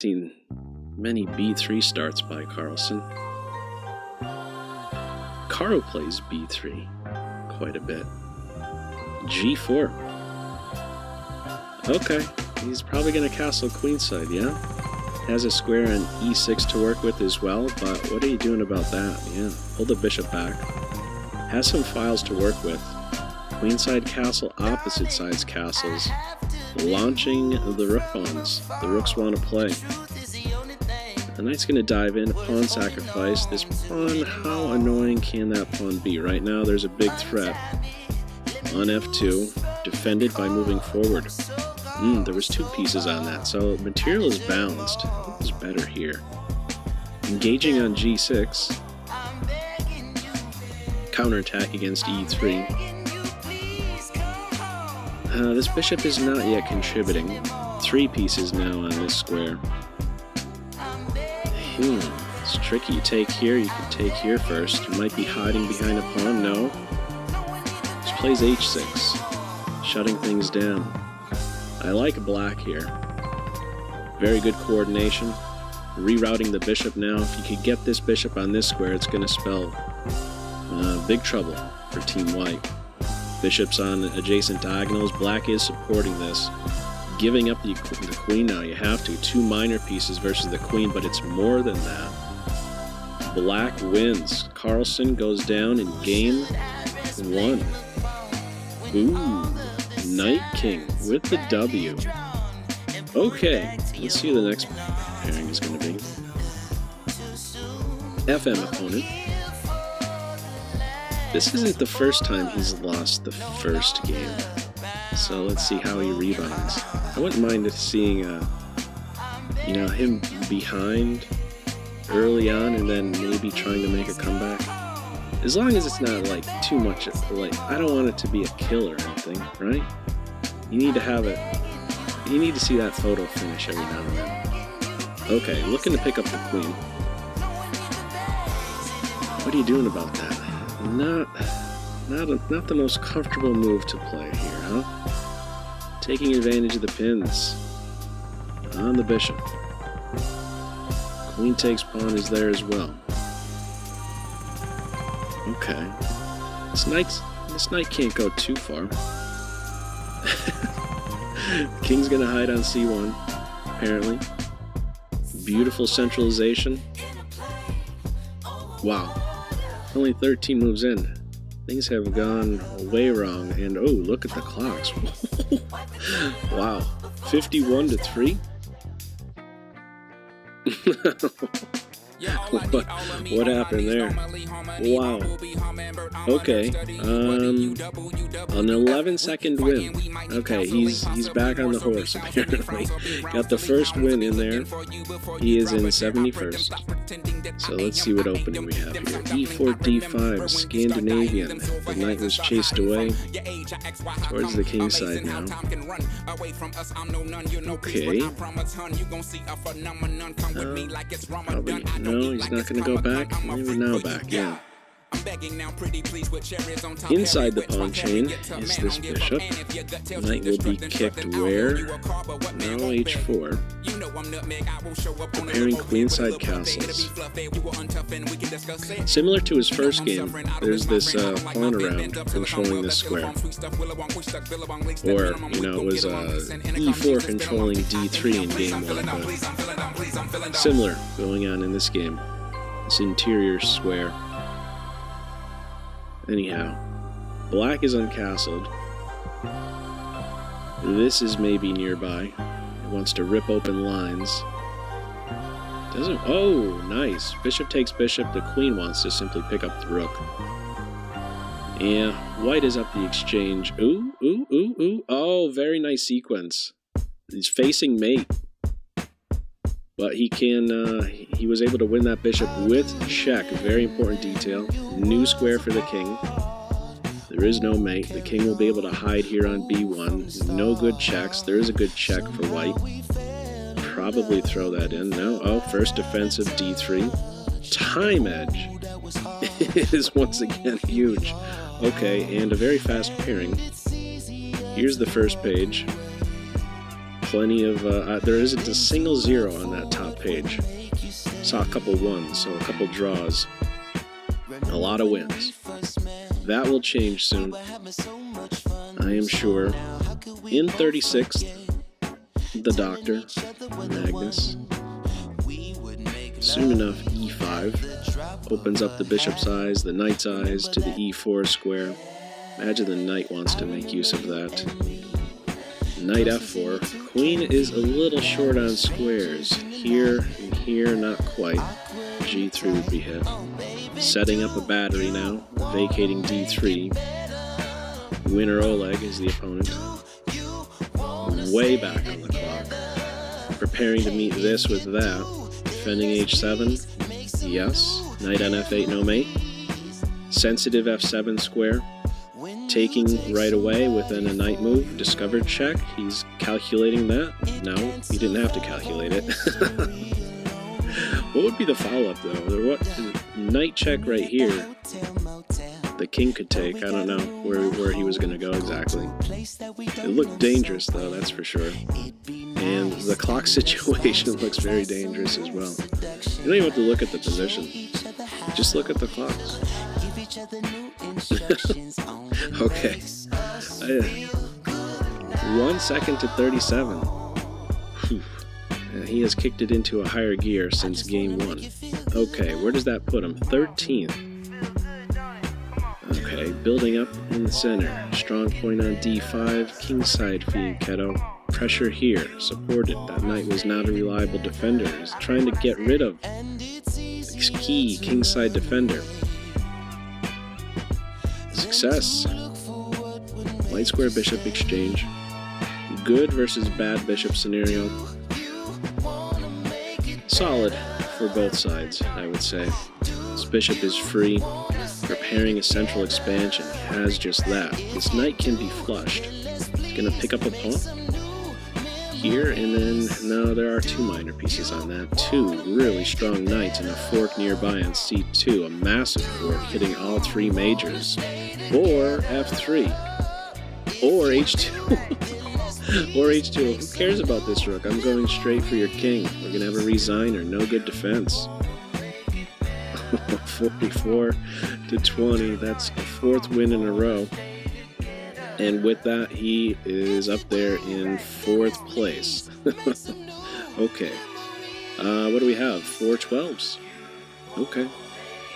expecting many b3 starts by Carlsen. Caro plays b3 quite a bit. g4. Okay, he's probably going to castle queenside, yeah? Has a square on e6 to work with as well, but what are you doing about that? Yeah, pull the bishop back. Has some files to work with. Queenside castle, opposite sides castles. Launching the rook pawns. The rooks want to play. The knight's going to dive in, pawn sacrifice. This pawn, how annoying can that pawn be? Right now there's a big threat on f2, defended by moving forward. There was 2 pieces on that, so material is balanced. It's better here. Engaging on g6. Counterattack against e3. This bishop is not yet contributing. 3 pieces now on this square. It's tricky. You take here, you can take here first. You might be hiding behind a pawn. No. Just plays h6, shutting things down. I like black here. Very good coordination. Rerouting the bishop now. If you could get this bishop on this square, it's going to spell big trouble for Team White. Bishops on adjacent diagonals. Black is supporting this. Giving up the queen now. You have to. 2 minor pieces versus the queen, but it's more than that. Black wins. Carlsen goes down in game 1. Ooh. Knight King with the W. Okay, let's see who the next pairing is going to be. FM opponent. This isn't the first time he's lost the first game, so let's see how he rebounds. I wouldn't mind seeing, him behind early on and then maybe trying to make a comeback. As long as it's not like too much, like I don't want it to be a kill or anything, right? You need to have it. You need to see that photo finish every now and then. Okay, looking to pick up the queen. What are you doing about that? Not the most comfortable move to play here, huh? Taking advantage of the pins on the bishop. Queen takes pawn is there as well. Okay. This knight can't go too far. King's gonna hide on c1, apparently. Beautiful centralization. Wow. Only 13 moves in. Things have gone way wrong, and oh, look at the clocks. Wow. 51-3? What happened there? Wow. Okay. An 11-second win. Okay, he's back on the horse, apparently. Got the first win in there. He is in 71st. So let's see what opening we have here. E4, D5, Scandinavian. The knight was chased away towards the king side now. Okay. Probably, no, he's not going to go back. Maybe now back, yeah. Inside the pawn chain is this bishop. Knight will be kicked where? Now h4. Preparing queenside castles. Similar to his first game, there's this pawn around controlling this square. Or, it was e4 controlling d3 in game 1, but similar going on in this game. This interior square. Anyhow, black is uncastled. This is maybe nearby. It wants to rip open lines. Doesn't. Oh, nice. Bishop takes bishop. The queen wants to simply pick up the rook. Yeah, white is up the exchange. Ooh, ooh, ooh, ooh. Oh, very nice sequence. He's facing mate. But he he was able to win that bishop with check. Very important detail. New square for the king. There is no mate. The king will be able to hide here on b1. No good checks. There is a good check for white. Probably throw that in. No. Oh, first defensive d3. Time edge is once again huge. Okay, and a very fast pairing. Here's the first page. plenty of, there isn't a single 0 on that top page. Saw a couple 1s, so a couple draws. A lot of wins. That will change soon, I am sure. In 36th, the Doctor, Magnus. Soon enough, e5 opens up the bishop's eyes, the knight's eyes to the e4 square. Imagine the knight wants to make use of that. Knight f4. Queen is a little short on squares. Here and here, not quite. g3 would be hit. Setting up a battery now, vacating d3. Winner Oleg is the opponent. Way back on the clock. Preparing to meet this with that. Defending h7. Yes. Knight on f8, no mate. Sensitive f7 square. Taking right away within a knight move. Discovered check. He's calculating that. No, he didn't have to calculate it. What would be the follow-up, though? What knight check right here. The king could take. I don't know where he was going to go exactly. It looked dangerous, though, that's for sure. And the clock situation looks very dangerous as well. You don't even have to look at the position. Just look at the clocks. Okay. 1 second to 37. Whew. He has kicked it into a higher gear since game 1. Okay, where does that put him? 13th. Okay, building up in the center. Strong point on d5. Kingside feed, Keto. Pressure here. Supported. That knight was not a reliable defender. He's trying to get rid of this key kingside defender. Success. Light square bishop exchange. Good versus bad bishop scenario. Solid for both sides, I would say. This bishop is free, preparing a central expansion. Has just that. This knight can be flushed. He's going to pick up a pawn here, and then, no, there are 2 minor pieces on that. 2 really strong knights and a fork nearby on c2. A massive fork hitting all 3 majors. Or f3. Or h2. Or h2. Who cares about this rook? I'm going straight for your king. We're going to have a resigner. No good defense. 44 to 20. That's a 4th win in a row. And with that, he is up there in 4th place. Okay. What do we have? 4 12s. Okay.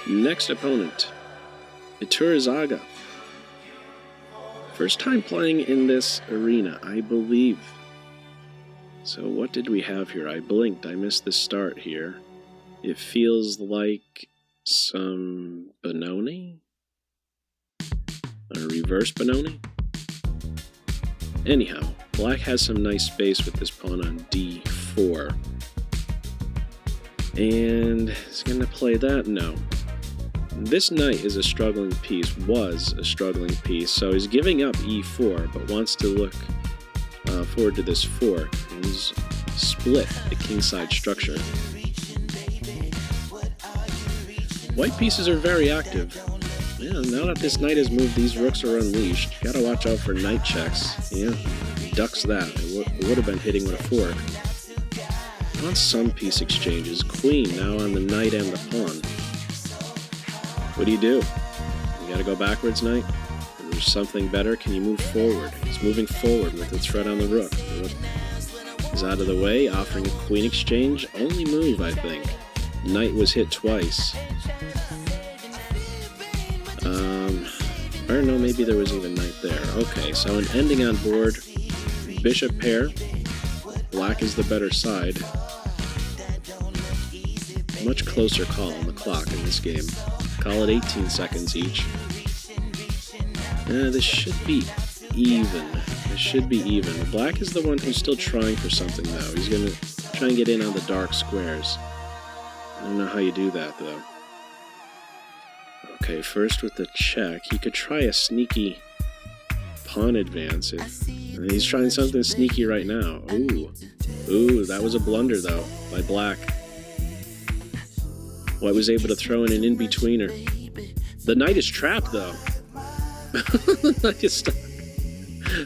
Next opponent. Iturizaga. First time playing in this arena, I believe. So what did we have here? I blinked. I missed the start here. It feels like some Benoni? A reverse Benoni? Anyhow, black has some nice space with this pawn on d4. And is he going to play that? No. This knight is a struggling piece, was a struggling piece, so he's giving up e4, but wants to look forward to this fork and split the kingside structure. White pieces are very active. Yeah, now that this knight has moved, these rooks are unleashed. Gotta watch out for knight checks. Yeah, ducks that. It would have been hitting with a fork. On some piece exchanges, queen now on the knight and the pawn. What do? You gotta go backwards, knight? Or there's something better? Can you move forward? He's moving forward with the threat on the rook. The rook is out of the way, offering a queen exchange. Only move, I think. Knight was hit twice. I don't know, maybe there was even knight there. Okay, so an ending on board. Bishop pair. Black is the better side. Much closer call on the clock in this game. Call it 18 seconds each. This should be even. This should be even. Black is the one who's still trying for something, though. He's going to try and get in on the dark squares. I don't know how you do that, though. Okay, first with the check. He could try a sneaky pawn advance. He's trying something sneaky right now. Ooh, that was a blunder, though, by black. White was able to throw in an in-betweener. The knight is trapped, though. The knight is stuck.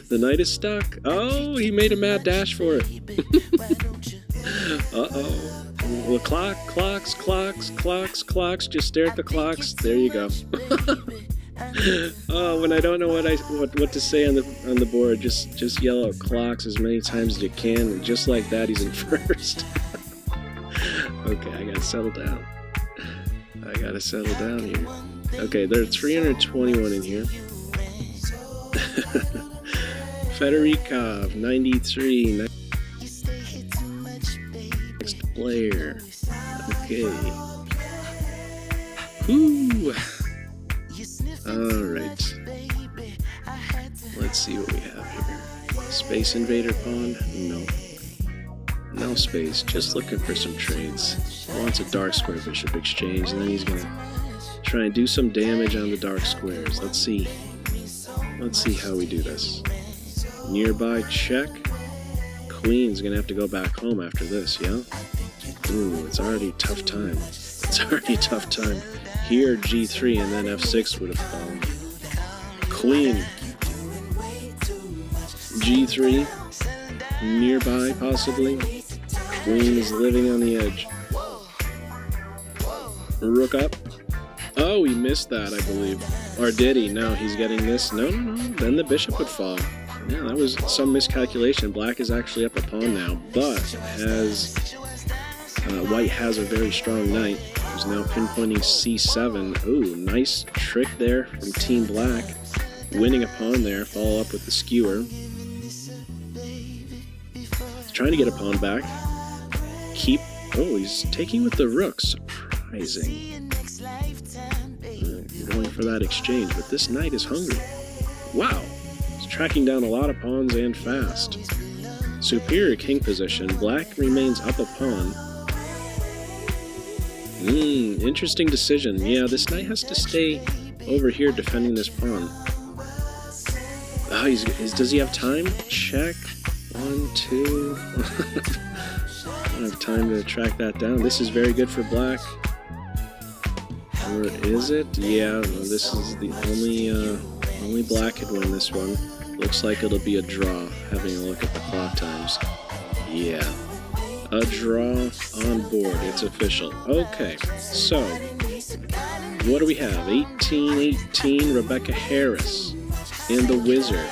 The knight is stuck. Oh, he made a mad dash for it. Uh-oh. Well, clocks. Just stare at the clocks. There you go. Oh, when I don't know what to say on the board, just yell out clocks as many times as you can, and just like that, he's in first. Okay, I gotta settle down. Here. Okay, there are 321 in here. Federikov, 93. Next player. Okay. Whoo! Alright. Let's see what we have here. Space Invader Pawn? No. No space, just looking for some trades. Wants a dark square bishop exchange, and then he's gonna try and do some damage on the dark squares. Let's see how we do this. Nearby check. Queen's gonna have to go back home after this, yeah? Ooh, it's already a tough time. Here, G3, and then F6 would have fallen. Queen. G3. Nearby, possibly. Queen is living on the edge. Rook up. Oh, he missed that, I believe. Or did he? No, he's getting this. No. Then the bishop would fall. Yeah, that was some miscalculation. Black is actually up a pawn now, but white has a very strong knight. He's now pinpointing C7. Ooh, nice trick there from Team Black. Winning a pawn there. Follow up with the skewer. He's trying to get a pawn back. Oh, he's taking with the rook. Surprising. Going for that exchange, but this knight is hungry. Wow. He's tracking down a lot of pawns and fast. Superior king position. Black remains up a pawn. Interesting decision. Yeah, this knight has to stay over here defending this pawn. Oh, does he have time? Check. 1, 2. I don't have time to track that down. This is very good for black. Or is it? Yeah, this is the only black could win this one. Looks like it'll be a draw, having a look at the clock times. Yeah. A draw on board. It's official. Okay, so what do we have? 18-18, Rebecca Harris and the Wizard.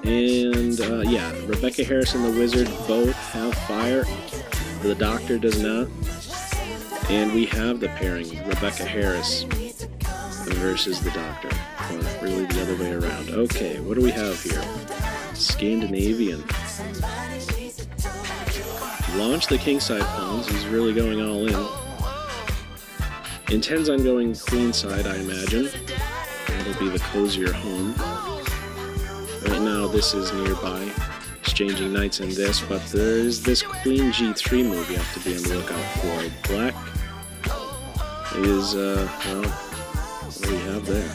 And yeah, Rebecca Harris and the Wizard both have fire. The Doctor does not. And we have the pairing, Rebecca Harris versus the Doctor. Or really the other way around. Okay, what do we have here? Scandinavian. Launch the kingside pawns. He's really going all in. Intends on going queenside, I imagine. That'll be the cozier home. Right now, this is nearby, exchanging knights in this, but there's this queen G3 move you have to be on the lookout for. Black is, well, what do we have there?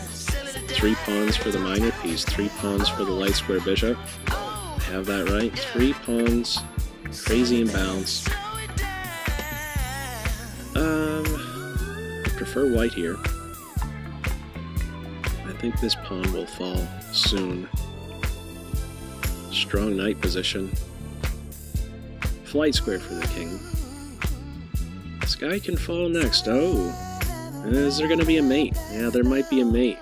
3 pawns for the minor piece, 3 pawns for the light square bishop. I have that right? 3 pawns. Crazy imbalance. I prefer white here. I think this pawn will fall soon. Strong knight position. Flight square for the king. This guy can fall next. Oh. Is there going to be a mate? Yeah, there might be a mate.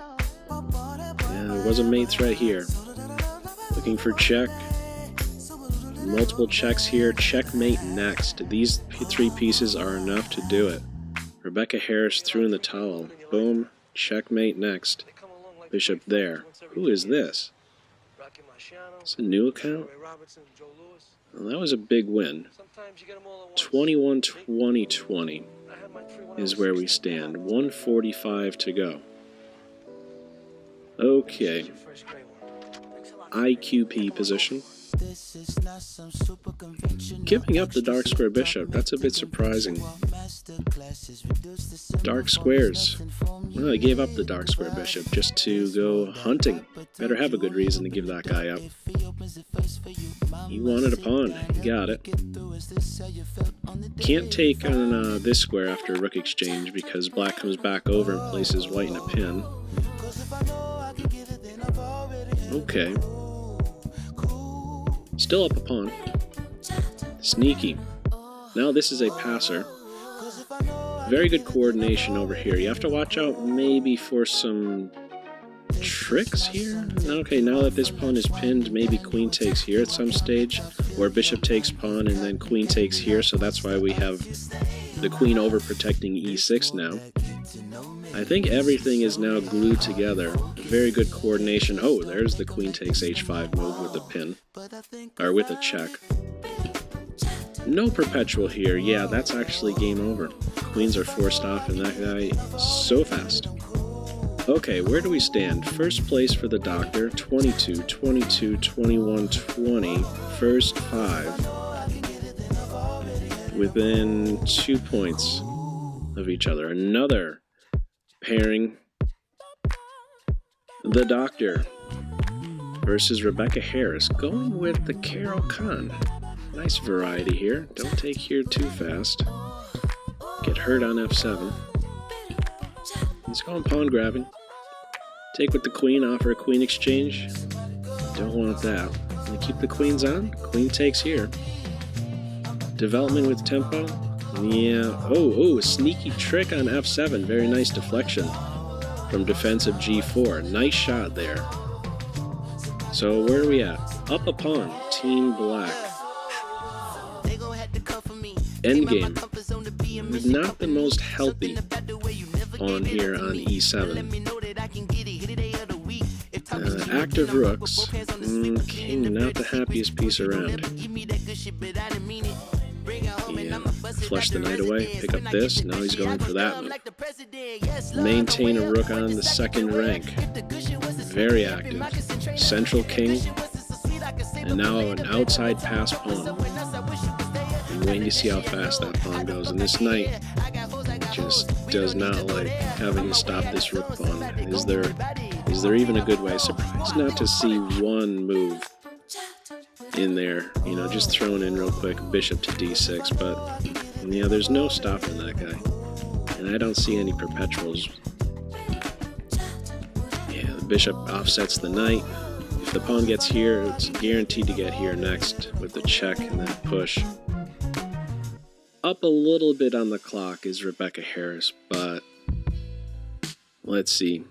Yeah, there was a mate threat here. Looking for check. Multiple checks here. Checkmate next. These 3 pieces are enough to do it. Rebecca Harris threw in the towel. Boom. Checkmate next. Bishop there. Who is this? It's a new account? Well, that was a big win. 21-20-20 is where we stand. 145 to go. Okay. IQP position. Giving up the dark square bishop, that's a bit surprising. Dark squares. Well, I gave up the dark square bishop just to go hunting. Better have a good reason to give that guy up. He wanted a pawn. He got it. Can't take on this square after a rook exchange because black comes back over and places white in a pin. Okay. Still up a pawn. Sneaky. Now this is a passer. Very good coordination over here. You have to watch out maybe for some tricks here. Okay, now that this pawn is pinned, maybe queen takes here at some stage, or bishop takes pawn and then queen takes here, so that's why we have the queen overprotecting e6 now. I think everything is now glued together. Very good coordination. Oh, there's the queen takes h5 move with a pin, or with a check. No perpetual here. Yeah, that's actually game over. Queens are forced off and that guy so fast. Okay, where do we stand? First place for the doctor, 22, 22, 21, 20, first 5. Within 2 points of each other. Another pairing. The doctor versus Rebecca Harris, going with the Carol Khan. Nice variety here. Don't take here too fast. Get hurt on f7. He's going pawn grabbing. Take with the queen, offer a queen exchange. Don't want that. And keep the queens on. Queen takes here. Development with tempo. Yeah. Oh, sneaky trick on f7. Very nice deflection from defensive g4. Nice shot there. So where are we at? Up a pawn. Team black. Endgame. Not the most healthy pawn here on e7. Active rooks. King, not the happiest piece around. Yeah, flush the knight away, pick up this, now he's going for that move. Maintain a rook on the second rank. Very active. Central king, and now an outside pass pawn. I'm waiting to see how fast that pawn goes, and this knight just does not like having to stop this rook pawn. Is there even a good way? Surprised not to see one move in there, you know, just thrown in real quick, bishop to d6, but yeah, there's no stopping that guy, and I don't see any perpetuals. Yeah, the bishop offsets the knight. If the pawn gets here, it's guaranteed to get here next with the check and then push. Up a little bit on the clock is Rebecca Harris, but let's see.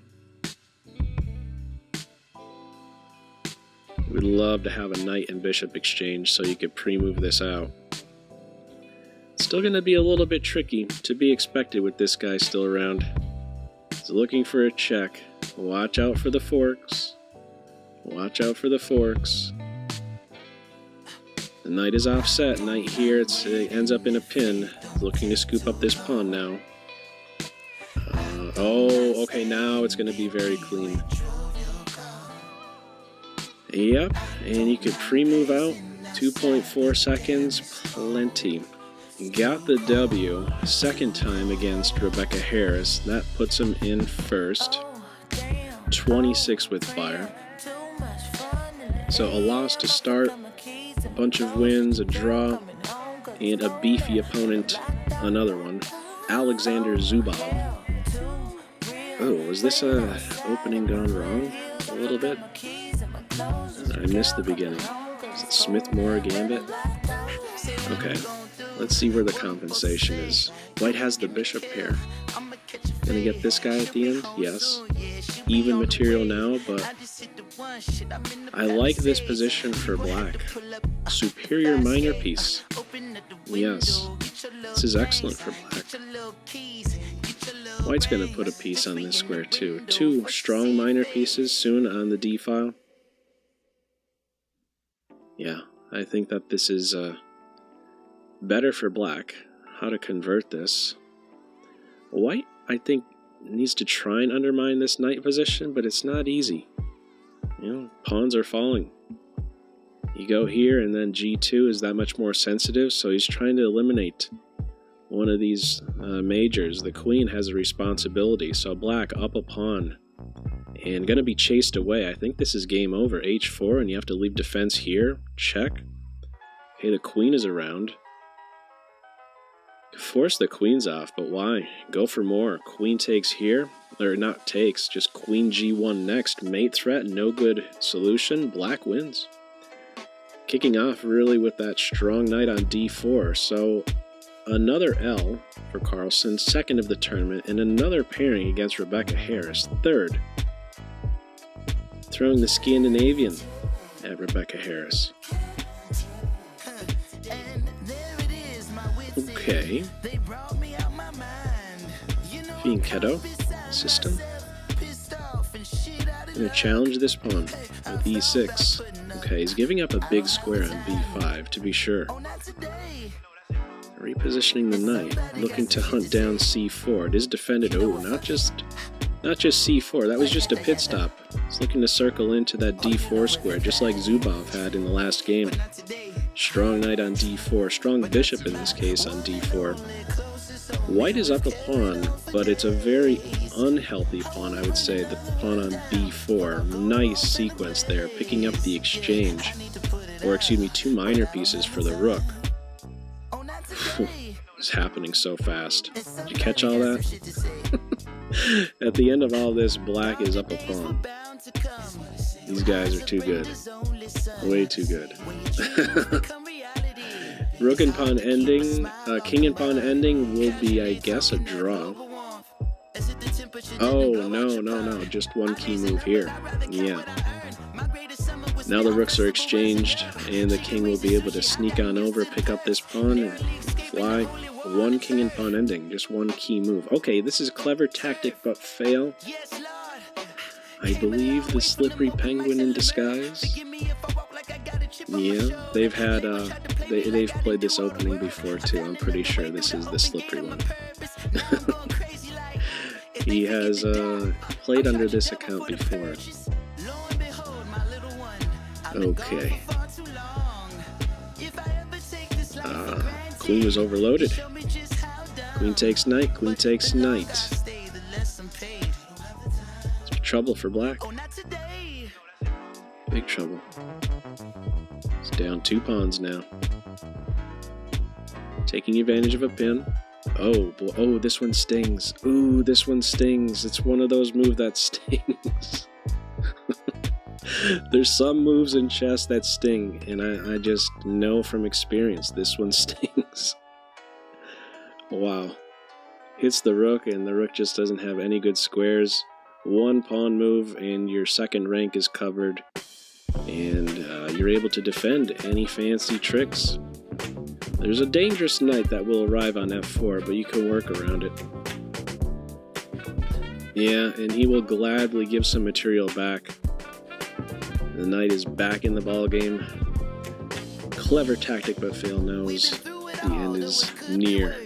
We'd love to have a knight and bishop exchange so you could pre-move this out. It's still going to be a little bit tricky, to be expected with this guy still around. He's looking for a check. Watch out for the forks. Watch out for the forks. The knight is offset. Knight here, it ends up in a pin. Looking to scoop up this pawn now. Oh, okay, now it's going to be very clean. Yep, and you could pre-move out. 2.4 seconds, plenty. Got the W, second time against Rebecca Harris. That puts him in first. 26 with fire. So a loss to start, a bunch of wins, a draw, and a beefy opponent, another one. Alexander Zubov. Oh, was this opening gone wrong a little bit? I missed the beginning. Is it Smith-Moore Gambit? Okay, let's see where the compensation is. White has the bishop pair. Gonna get this guy at the end? Yes. Even material now, but I like this position for black. Superior minor piece. Yes. This is excellent for black. White's gonna put a piece on this square too. 2 strong minor pieces soon on the D file. Yeah, I think that this is better for black. How to convert this. White, I think, needs to try and undermine this knight position, but it's not easy. You know, pawns are falling. You go here, and then g2 is that much more sensitive, so he's trying to eliminate one of these majors. The queen has a responsibility, so black up a pawn. And going to be chased away. I think this is game over. h4, and you have to leave defense here. Check. Okay, the queen is around. Force the queens off, but why? Go for more. Queen takes here. Or not takes, just queen g1 next. Mate threat, no good solution. Black wins. Kicking off really with that strong knight on d4, so another L for Carlsen, second of the tournament, and another pairing against Rebecca Harris, third. Throwing the Scandinavian at Rebecca Harris. Okay. Fianchetto system. I'm going to challenge this pawn with e6. Okay, he's giving up a big square on b5, to be sure. Repositioning the knight, looking to hunt down c4. It is defended. Oh, not just c4. That was just a pit stop. He's looking to circle into that d4 square, just like Zubov had in the last game. Strong knight on d4. Strong bishop in this case on d4. White is up a pawn, but it's a very unhealthy pawn, I would say. The pawn on b4. Nice sequence there, picking up the exchange. Or, excuse me, 2 minor pieces for the rook. It's happening so fast. Did you catch all that? At the end of all this, black is up a pawn. These guys are too good. Way too good. Rook and pawn ending, king and pawn ending will be, I guess, a draw. Oh, no, just one key move here. Yeah. Now the rooks are exchanged, and the king will be able to sneak on over, pick up this pawn, and fly. One king and pawn ending, just one key move. Okay, this is a clever tactic, but fail. I believe the slippery penguin in disguise. Yeah, they've had they've played this opening before too. I'm pretty sure this is the slippery one. He has played under this account before. Okay. Queen was overloaded. Queen takes knight, queen takes knight. It's trouble for black. Big trouble. It's down 2 pawns now. Taking advantage of a pin. Oh, boy. Oh, this one stings. Ooh, this one stings. It's one of those moves that stings. There's some moves in chess that sting, and I just know from experience this one stings. Wow. Hits the rook, and the rook just doesn't have any good squares. One pawn move, and your second rank is covered, and you're able to defend any fancy tricks. There's a dangerous knight that will arrive on f4, but you can work around it. Yeah, and he will gladly give some material back. The knight is back in the ball game. Clever tactic, but fail knows the end is near.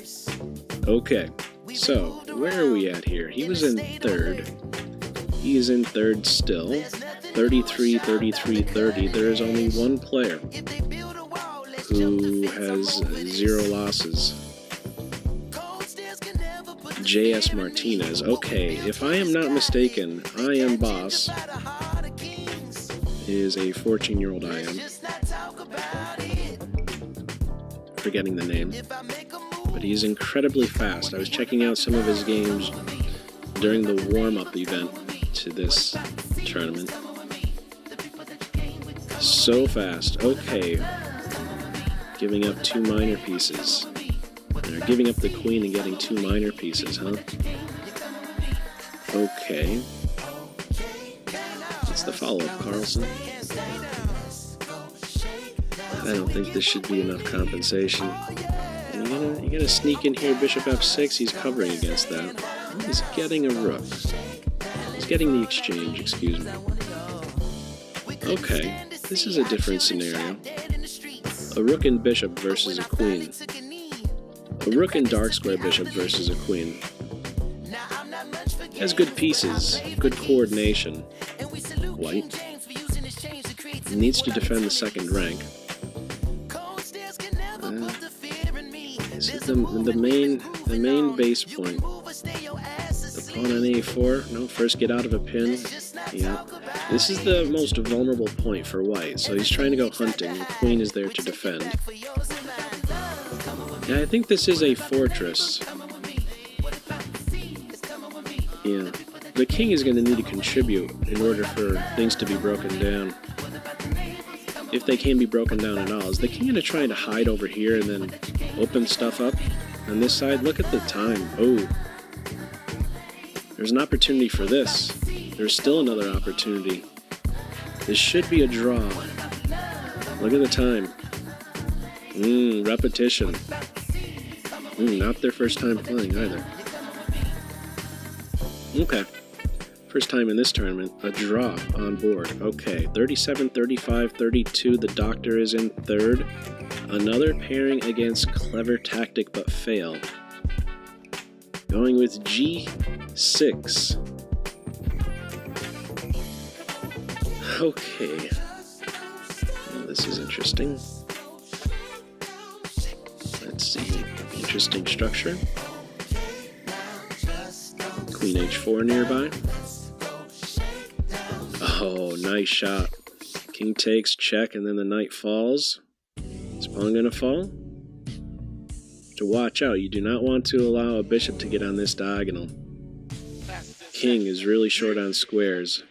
Okay, so where are we at here? He was in third. He is in third still. 33, 33, 30. There is only one player who has 0 losses. J.S. Martinez. Okay, if I am not mistaken, I Am Boss is a 14-year-old I Am. Forgetting the name. But he's incredibly fast. I was checking out some of his games during the warm-up event to this tournament. So fast. Okay. Giving up 2 minor pieces. They're giving up the queen and getting 2 minor pieces, huh? Okay. It's the follow-up, Carlsen. I don't think this should be enough compensation. And you gotta sneak in here, bishop f6. He's covering against that. He's getting a rook. He's getting the exchange, excuse me. Okay, this is a different scenario. A rook and bishop versus a queen. A rook and dark square bishop versus a queen. Has good pieces, good coordination. White needs to defend the second rank. This is the main base point. The pawn on a4. No, first get out of a pin. Yeah. This is the most vulnerable point for white, so he's trying to go hunting. The queen is there to defend. Yeah, I think this is a fortress. Yeah. The king is going to need to contribute in order for things to be broken down. If they can be broken down at all. Is the king going to try to hide over here and then open stuff up on this side? Look at the time. Oh. There's an opportunity for this. There's still another opportunity. This should be a draw. Look at the time. Repetition. Not their first time playing either. Okay. First time in this tournament, a draw on board. Okay, 37, 35, 32. The doctor is in third. Another pairing against clever tactic but fail. Going with G6. Okay. Well, this is interesting. Let's see. Interesting structure. Queen H4 nearby. Oh, nice shot. King takes, check, and then the knight falls. Is pawn gonna fall? To watch out, you do not want to allow a bishop to get on this diagonal. King is really short on squares.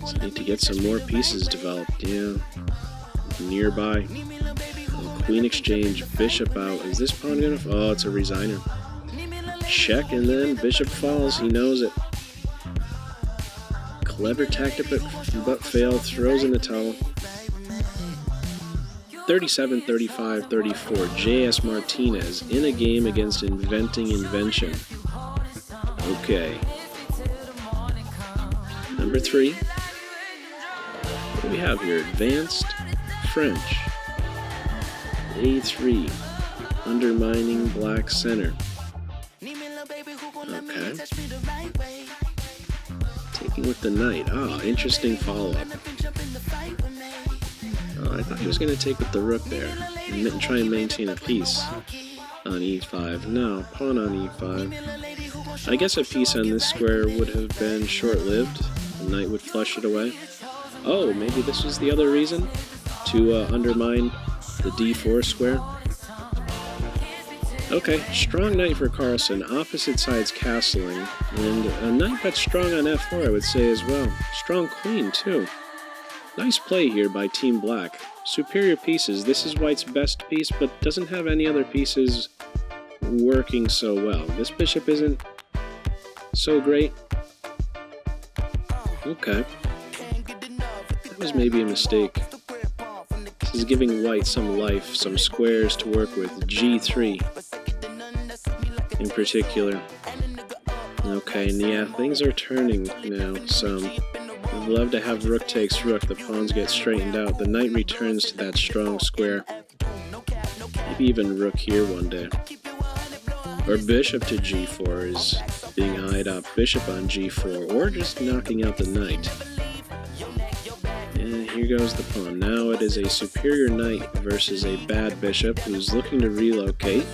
So need to get some more pieces developed, yeah. Nearby. Queen exchange, bishop out. Is this pawn gonna fall? Oh, it's a resigner. Check, and then bishop falls. He knows it. Clever tactic but fail. Throws in the towel. 37, 35, 34. J.S. Martinez in a game against Inventing Invention. Okay. Number 3. What do we have here? Advanced French. A3. Undermining black center. Okay. Taking with the knight. Ah, interesting follow-up. I thought he was going to take with the rook there and try and maintain a piece on e5. No, pawn on e5. I guess a piece on this square would have been short-lived. The knight would flush it away. Oh, maybe this was the other reason? To undermine the d4 square? Okay, strong knight for Carlsen. Opposite sides castling. And a knight that's strong on f4, I would say as well. Strong queen, too. Nice play here by Team Black. Superior pieces. This is White's best piece, but doesn't have any other pieces working so well. This bishop isn't so great. Okay. That was maybe a mistake. This is giving White some life, some squares to work with. G3 in particular. Okay, and yeah, things are turning now some. I'd love to have rook takes rook. The pawns get straightened out. The knight returns to that strong square. Maybe even rook here one day. Or bishop to g4 is being eyed up. Bishop on g4. Or just knocking out the knight. And here goes the pawn. Now it is a superior knight versus a bad bishop who's looking to relocate.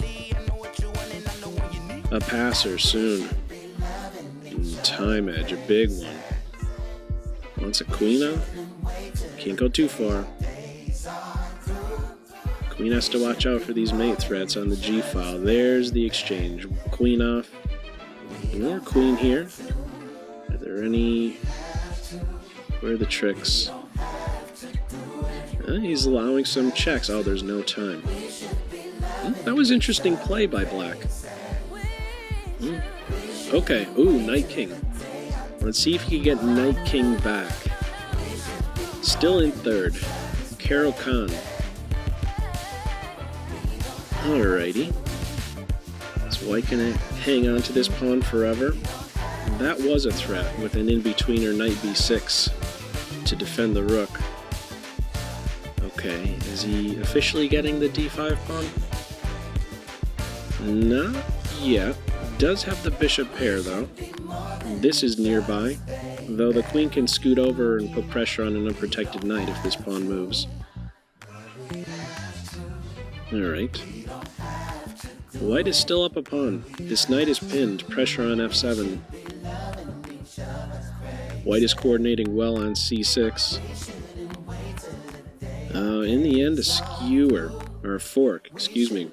A passer soon. Time edge, a big one. Wants a queen up. Can't go too far. Queen has to watch out for these mate threats on the g-file. There's the exchange. Queen off. More queen here. Are there any... Where are the tricks? He's allowing some checks. Oh, there's no time. That was interesting play by Black. Okay. Ooh, Knight King. Let's see if he can get Knight King back. Still in third. Carol Khan. Alrighty. Is White gonna hang on to this pawn forever? That was a threat with an in-betweener Knight b6 to defend the rook. Okay, is he officially getting the d5 pawn? Not yet. Does have the bishop pair though. This is nearby, though the queen can scoot over and put pressure on an unprotected knight if this pawn moves. Alright. White is still up a pawn. This knight is pinned. Pressure on f7. White is coordinating well on c6. In the end, a skewer. Or a fork, excuse me.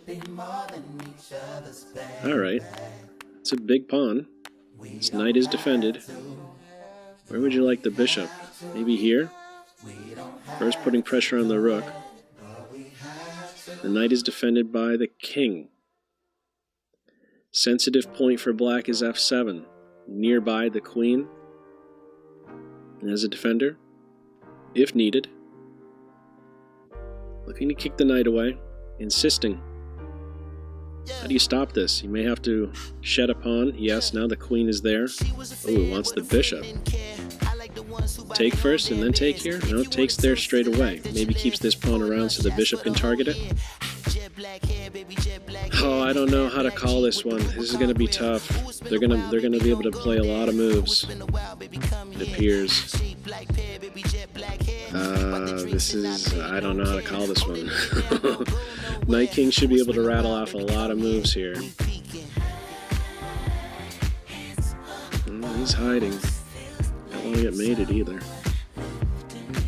Alright. It's a big pawn. This knight is defended. Where would you like the bishop? Maybe here? First putting pressure on the rook. The knight is defended by the king. Sensitive point for black is f7. Nearby the queen as a defender, if needed. Looking to kick the knight away, insisting. How do you stop this? You may have to shed a pawn. Yes, now the queen is there. Oh, it wants the bishop. Take first and then take here? No, it takes there straight away. Maybe keeps this pawn around so the bishop can target it. Oh, I don't know how to call this one. This is going to be tough. They're gonna be able to play a lot of moves, it appears. I don't know how to call this one. Knight King should be able to rattle off a lot of moves here. He's hiding. Don't want to get mated either.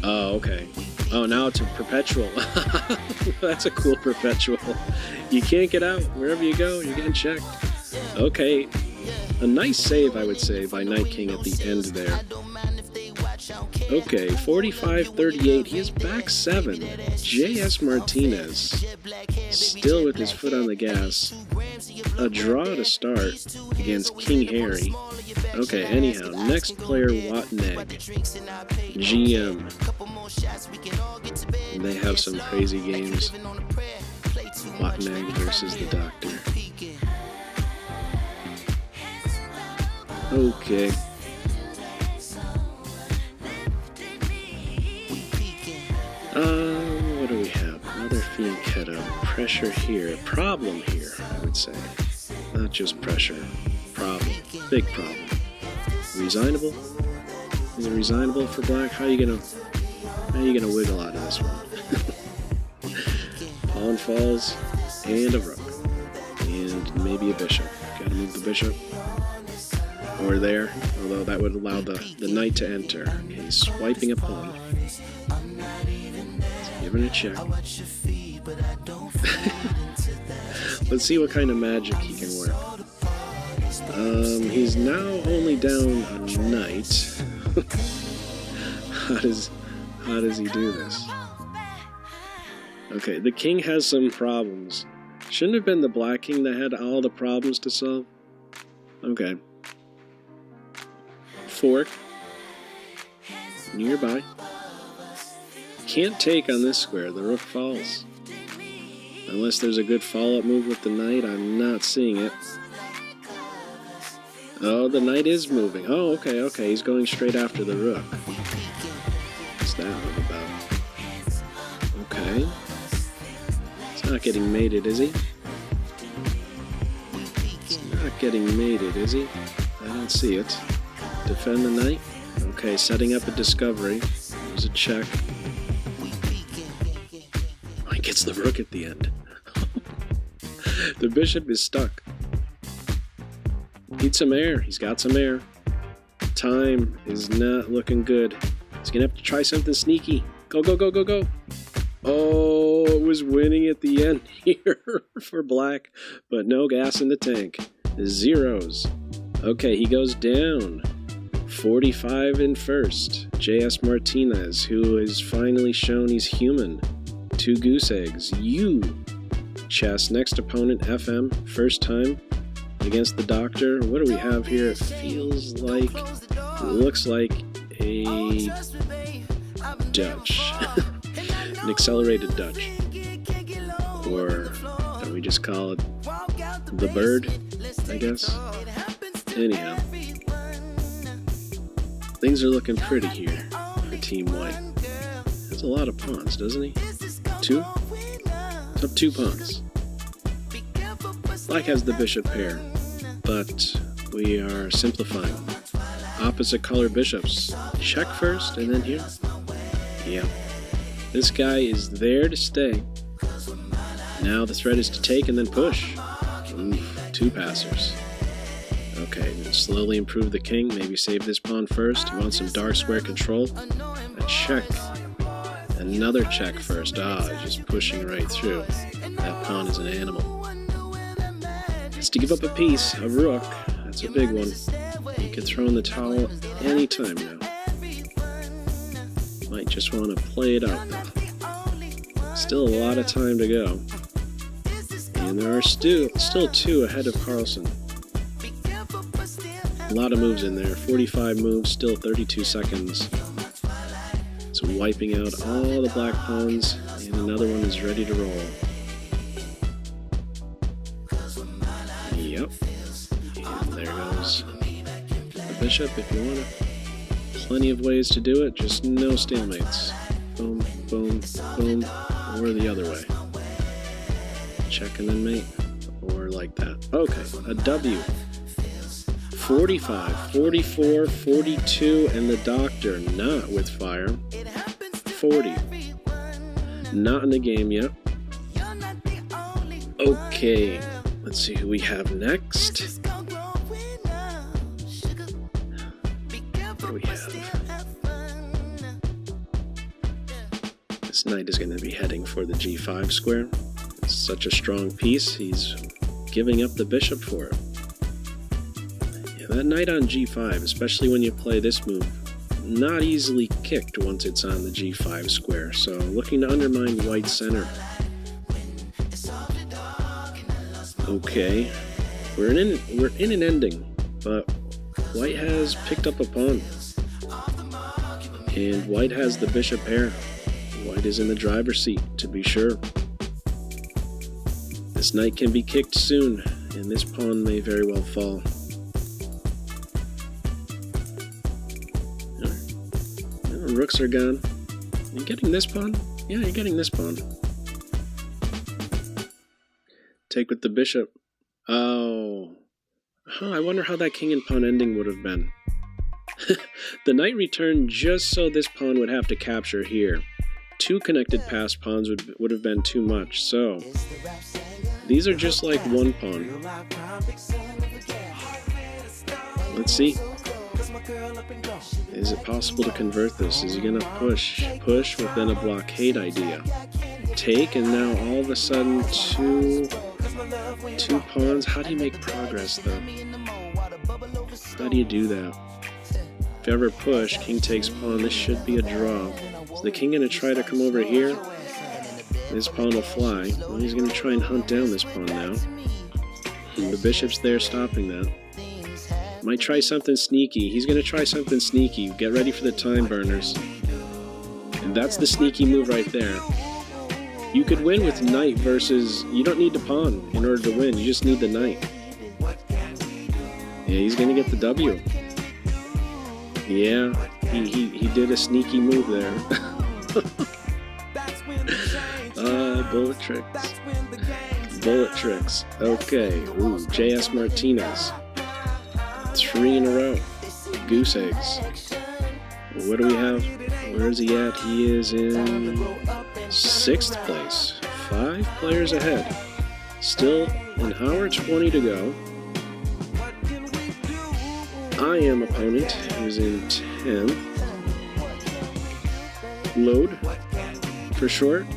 Oh, okay. Oh, now it's a perpetual. That's a cool perpetual. You can't get out. Wherever you go, you're getting checked. Okay. A nice save, I would say, by Knight King at the end there. Okay, 45-38. He is back 7. J.S. Martinez still with his foot on the gas. A draw to start against King Harry. Okay, anyhow, next player, Watnegg. GM. And they have some crazy games. Watnegg versus the Doctor. Okay. What do we have? Another fianchetto. Pressure here. Problem here, I would say. Not just pressure. Problem. Big problem. Resignable? Is it resignable for black? How are you gonna wiggle out of this one? Pawn falls and a rook. And maybe a bishop. Gotta move the bishop. Or there, although that would allow the knight to enter. Okay, he's swiping a pawn. Giving a check. Let's see what kind of magic he can work. He's now only down a knight. How does he do this? Okay, the king has some problems. Shouldn't have been the black king that had all the problems to solve. Okay. Fork. Nearby. Can't take on this square. The rook falls. Unless there's a good follow-up move with the knight, I'm not seeing it. Oh, the knight is moving. Oh, okay. He's going straight after the rook. What's that one about? Okay. He's not getting mated, is he? He's not getting mated, is he? I don't see it. Defend the knight. Okay, setting up a discovery. There's a check. Oh, he gets the rook at the end. The bishop is stuck. Needs some air. He's got some air. Time is not looking good. He's gonna have to try something sneaky. Go. Oh, it was winning at the end here for black, but no gas in the tank. Zeros. Okay, he goes down. 45 in first. J.S. Martinez, who has finally shown he's human. 2 goose eggs. Chess. Next opponent, FM. First time against the Doctor. What do we have here? It feels like, it looks like a Dutch. An accelerated Dutch. Or do we just call it the bird, I guess? Anyhow. Things are looking pretty here for Team White. That's a lot of pawns, doesn't he? 2? It's up 2 pawns. Black has the bishop pair, but we are simplifying. Opposite color bishops. Check first and then here. Yeah. This guy is there to stay. Now the threat is to take and then push. Oof, 2 passers. Okay, slowly improve the king. Maybe save this pawn first. He wants some dark square control. A check. Another check first. Just pushing right through. That pawn is an animal. Has to give up a piece. A rook. That's a big one. You can throw in the towel anytime now. Might just want to play it out though. Still a lot of time to go. And there are still 2 ahead of Carlsen. A lot of moves in there. 45 moves, still 32 seconds. So wiping out all the black pawns, and another one is ready to roll. Yep. And there goes the bishop if you want it. Plenty of ways to do it, just no stalemates. Boom, boom, boom, or the other way. Check and then mate, or like that. Okay, a W. 45, 44, 42, and the doctor not with fire. 40. Not in the game yet. Okay, let's see who we have next. What do we have? This knight is going to be heading for the G5 square. It's such a strong piece, he's giving up the bishop for it. Yeah, that knight on G5, especially when you play this move, not easily kicked once it's on the G5 square, so looking to undermine white's center. Okay, we're in an ending, but white has picked up a pawn, and white has the bishop pair. White is in the driver's seat, to be sure. This knight can be kicked soon, and this pawn may very well fall. The rooks are gone. You getting this pawn? Yeah, you're getting this pawn. Take with the bishop. Oh. I wonder how that king and pawn ending would have been. The knight returned just so this pawn would have to capture here. 2 connected passed pawns would have been too much, so these are just like 1 pawn. Let's see. Is it possible to convert this? Is he gonna push within a blockade idea? Take, and now all of a sudden two pawns. How do you make progress though? How do you do that? If you ever push, king takes pawn, this should be a draw. Is the king gonna try to come over here? This pawn will fly. Well, he's gonna try and hunt down this pawn now. And the bishop's there stopping that. Might try something sneaky. He's gonna try something sneaky. Get ready for the time burners. And that's the sneaky move right there. You could win with knight versus... You don't need the pawn in order to win. You just need the knight. Yeah, he's gonna get the W. Yeah, he did a sneaky move there. Bullet tricks. Bullet tricks. Okay, ooh, J.S. Martinez. 3 in a row. Goose eggs. What do we have? Where is he at? He is in 6th place. 5 players ahead. Still an hour 20 to go. I am opponent, who's in 10th. Load, for short.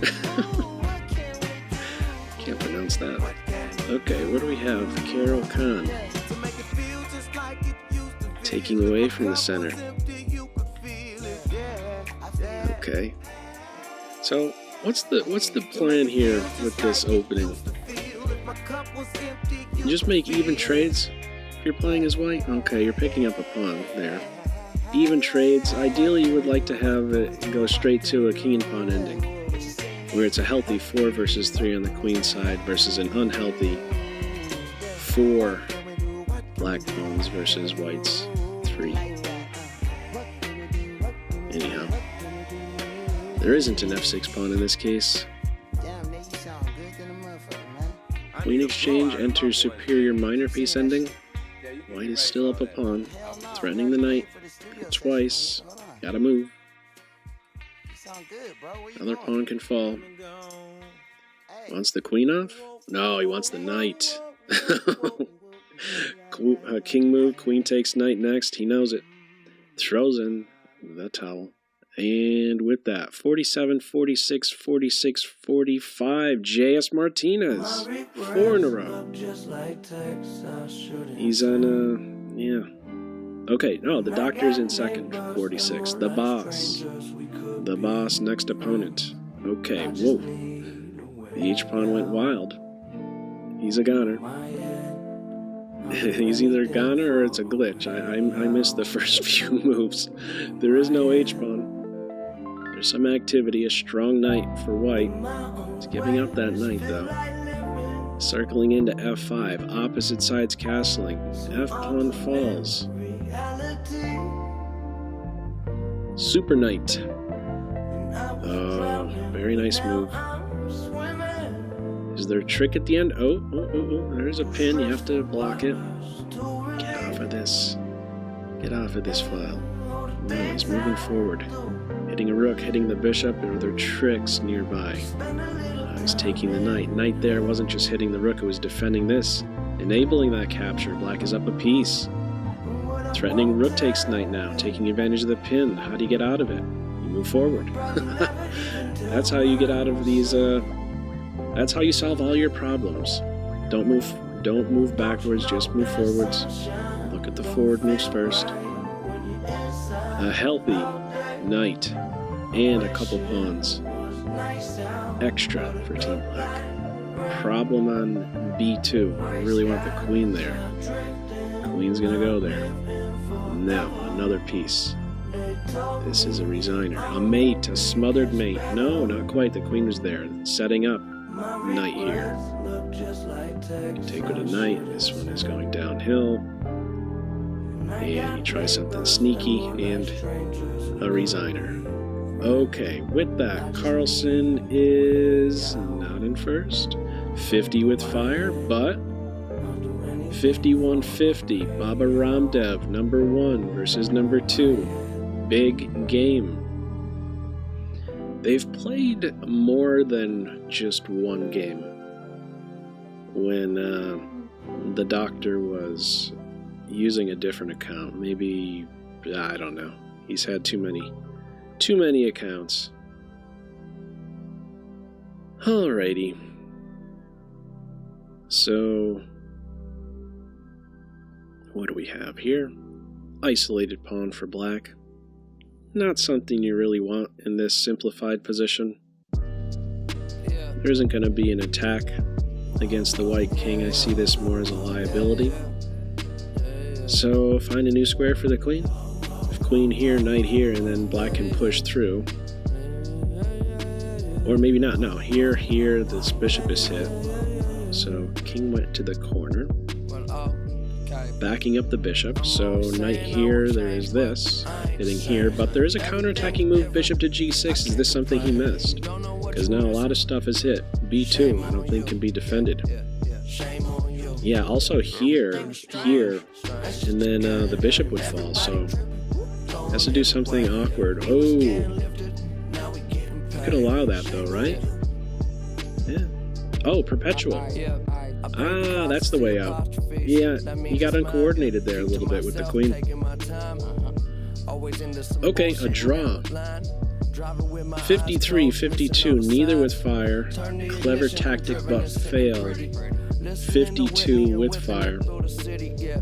Can't pronounce that. Okay, what do we have? Carol Khan. Taking away from the center. Okay. So, what's the plan here with this opening? You just make even trades? If you're playing as white? Okay, you're picking up a pawn there. Even trades. Ideally, you would like to have it go straight to a king and pawn ending, where it's a healthy 4 versus 3 on the queen side versus an unhealthy 4 black pawns versus white's 3. Anyhow, there isn't an f6 pawn in this case. Queen exchange enters superior minor piece ending. White is still up a pawn, threatening the knight. Twice. Gotta move. Other pawn can fall. Wants the queen off? No, he wants the knight. King move, queen takes knight next. He knows it. Throws in the towel. And with that, 47, 46, 46, 45, J.S. Martinez. 4 in a row. He's on yeah. Okay, no, the doctor's in 2nd, 46. The boss. The boss, next opponent. Okay, whoa. The H-pawn went wild. He's a goner. He's either a goner or it's a glitch. I missed the first few moves. There is no H-pawn. There's some activity, a strong knight for white. He's giving up that knight, though. Circling into f5, opposite sides castling. F-pawn falls. Super knight. Oh, very nice move. Is there a trick at the end? Oh, there's a pin. You have to block it. Get off of this. Get off of this file. No, he's moving forward. Hitting a rook, hitting the bishop. Are there tricks nearby? He's taking the knight. Knight there wasn't just hitting the rook, it was defending this. Enabling that capture. Black is up a piece. Threatening rook takes knight now. Taking advantage of the pin. How do you get out of it? You move forward. That's how you get out of these, that's how you solve all your problems. Don't move backwards, just move forwards. Look at the forward moves first. A healthy knight and a couple pawns. Extra for Team Black. Problem on b2. I really want the queen there. Queen's gonna go there. Now, another piece. This is a resigner. A mate, a smothered mate. No, not quite. The queen was there. Setting up. Knight here. You can take with a knight. This one is going downhill. And you try something sneaky and a resigner. Okay, with that, Carlsen is not in first. 50 with fire, but 51-50. Baba Ramdev, number 1 versus number 2. Big game. They've played more than just one game. When the doctor was using a different account, maybe, I don't know. He's had too many accounts. Alrighty. So, what do we have here? Isolated pawn for black. Not something you really want in this simplified position. There isn't going to be an attack against the white king. I see this more as a liability. So find a new square for the queen. If queen here, knight here, and then black can push through. Or maybe not. No, here, this bishop is hit. So king went to the corner. Backing up the bishop, so knight here, there is this, hitting here, but there is a counterattacking move, bishop to g6. Is this something he missed? Because now a lot of stuff is hit. b2, I don't think can be defended. Yeah, also here, and then the bishop would fall, so has to do something awkward. Oh, you could allow that though, right? Yeah. Oh, perpetual. Ah, that's the way out. Yeah, he got uncoordinated there a little bit with the queen. Okay, a draw. 53-52, neither with fire. Clever tactic but failed. 52 with fire.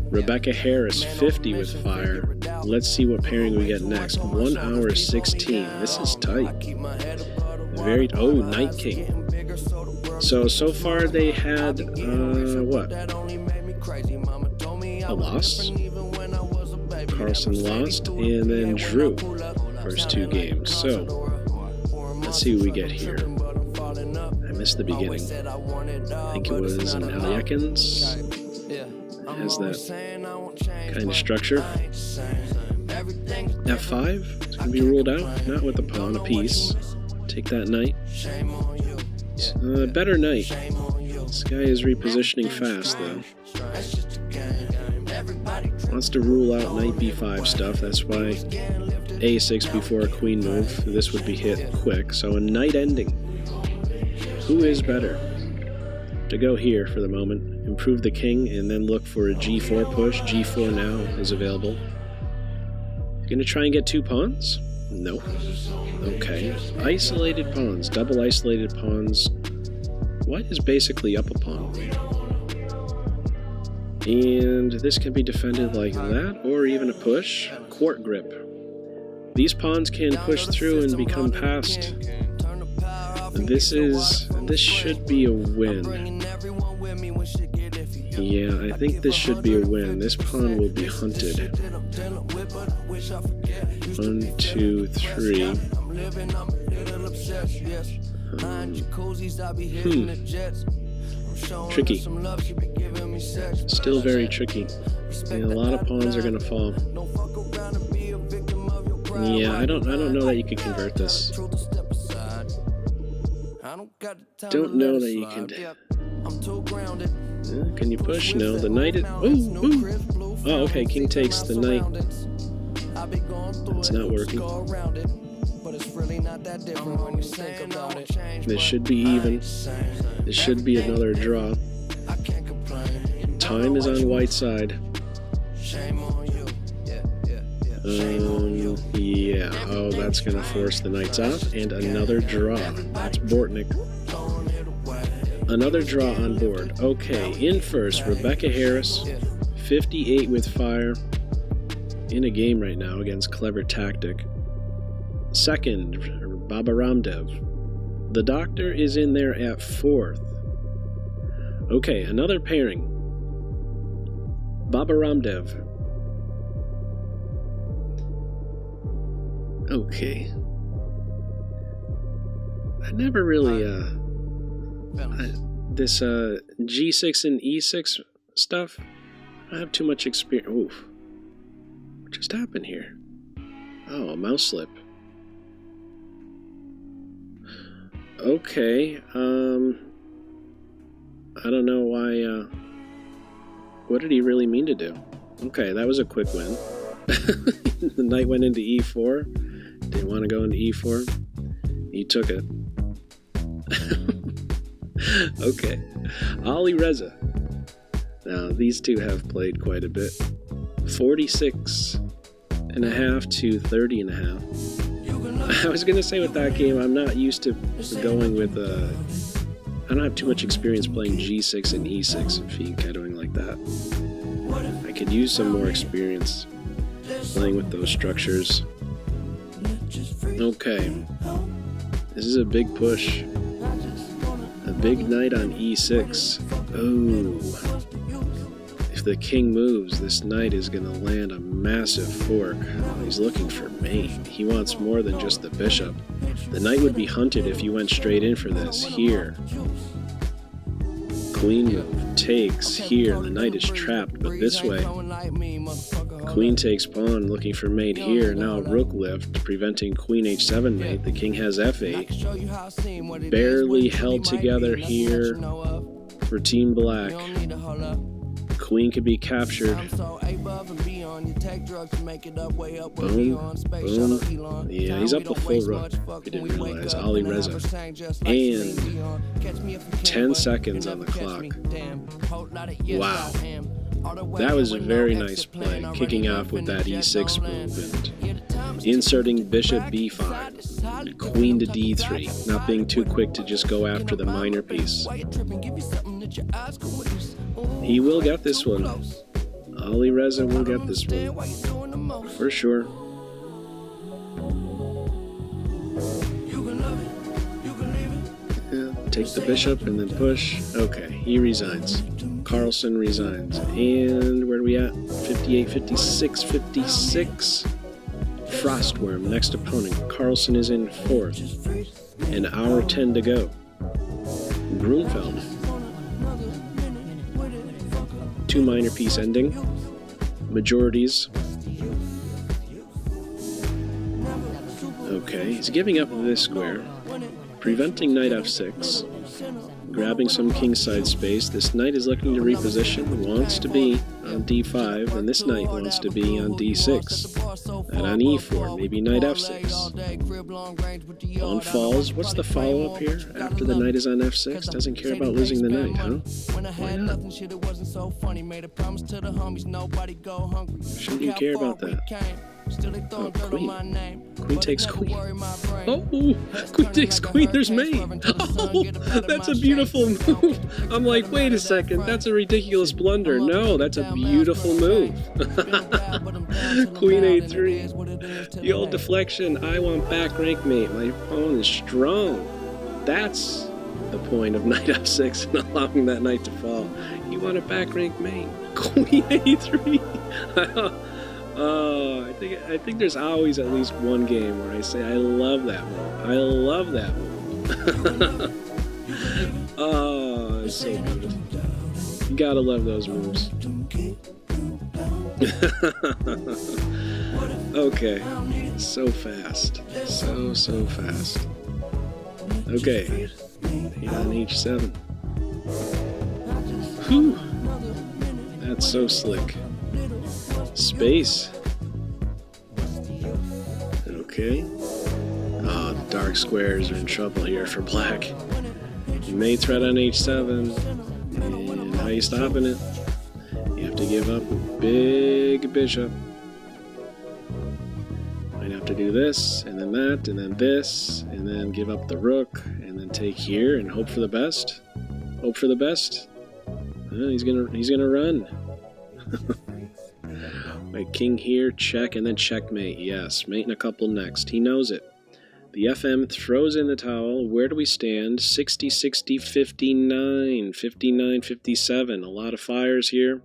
Rebecca Harris, 50 with fire. Let's see what pairing we get next. 1 hour 16. This is tight. Oh, Knight King. So far they had, what? A loss? Carlsen lost, and then drew first 2 games. So, let's see what we get here. I missed the beginning. I think it was an Alyekins. It has that kind of structure. F5, it's going to be ruled out. Not with the pawn, a piece. Take that knight. Better knight. This guy is repositioning fast, though. Wants to rule out knight b5 stuff. That's why a6 before a queen move. This would be hit quick. So a knight ending. Who is better? To go here for the moment. Improve the king and then look for a g4 push. g4 now is available. Gonna try and get 2 pawns? Nope. Okay. Isolated pawns. Double isolated pawns. White is basically up a pawn. And this can be defended like that, or even a push. Court grip. These pawns can push through and become passed. This should be a win. Yeah, I think this should be a win. This pawn will be hunted. 1, 2, 3. Tricky. Still very tricky. And a lot of pawns are gonna fall. Yeah, I don't know that you could convert this. Don't know that you can. Can you push? No, the knight is. Oh, okay. King takes the knight. It's not working. This should be even. This should be another draw. Time is on white side. Yeah. Oh, that's gonna force the knights off, and another draw. That's Bortnick. Another draw on board. Okay, in first, Rebecca Harris, 58 with fire, in a game right now against Clever Tactic. Second, Baba Ramdev. The Doctor is in there at fourth. Okay, another pairing. Baba Ramdev. Okay. I never really, this G6 and E6 stuff, I have too much experience. Oof. What just happened here? Oh, a mouse slip. Okay, I don't know why, what did he really mean to do? Okay, that was a quick win. The knight went into E4. Didn't want to go into E4. He took it. Okay. Ali Reza. Now, these two have played quite a bit. 46.5 to 30.5. I was going to say with that game, I'm not used to going with, I don't have too much experience playing G6 and E6 and fianchettoing like that. I could use some more experience playing with those structures. Okay. This is a big push. A big knight on E6. Oh. If the king moves, this knight is going to land a massive fork. He's looking for mate. He wants more than just the bishop. The knight would be hunted if you went straight in for this. Here. Queen move. Takes. Here. The knight is trapped, but this way. Queen takes pawn, looking for mate here. Now rook lift, preventing queen h7 mate. The king has f8. Barely held together here for Team Black. Queen could be captured. Boom, boom. Yeah, he's up the full rook. We didn't realize. Ali Reza. And 10 seconds on the clock. Wow. That was a very nice play, kicking off with that e6 move and inserting bishop b5, queen to d3, not being too quick to just go after the minor piece. He will get this one. Ali Reza will get this one, for sure. Take the bishop and then push. Okay, he resigns. Carlsen resigns. And where are we at? 58, 56, 56. Frostworm, next opponent. Carlsen is in fourth. An hour 10 to go. Grunfeld. 2 minor piece ending. Majorities. Okay, he's giving up this square. Preventing knight f6. Grabbing some kingside space. This knight is looking to reposition, wants to be on d5, and this knight wants to be on d6. And on e4, maybe knight f6. Pawn falls. What's the follow-up here after the knight is on f6? Doesn't care about losing the knight, huh? Why not? Shouldn't you care about that? Oh, queen. Queen takes queen. Oh, queen takes queen. There's May. Oh, that's a beautiful move. I'm like, wait a second. That's a ridiculous blunder. No, that's a beautiful move. Queen A3. The old deflection. I want back rank mate. My pawn is strong. That's the point of knight f6 and allowing that knight to fall. You want a back rank mate. Queen A3. Oh, I think there's always at least one game where I say I love that move. I love that move. Oh, it's so beautiful. You gotta love those moves. Okay, so fast, so fast. Okay, here on H7. Whew, that's so slick. Space. Okay. Ah, the dark squares are in trouble here for black. You may threat on H7. And how are you stopping it? You have to give up a big bishop. Might have to do this, and then that, and then this, and then give up the rook, and then take here and hope for the best. Hope for the best. He's gonna run. Right, king here, check, and then checkmate. Yes, mate in a couple next. He knows it. The FM throws in the towel. Where do we stand? 60, 60, 59, 59, 57. A lot of fires here.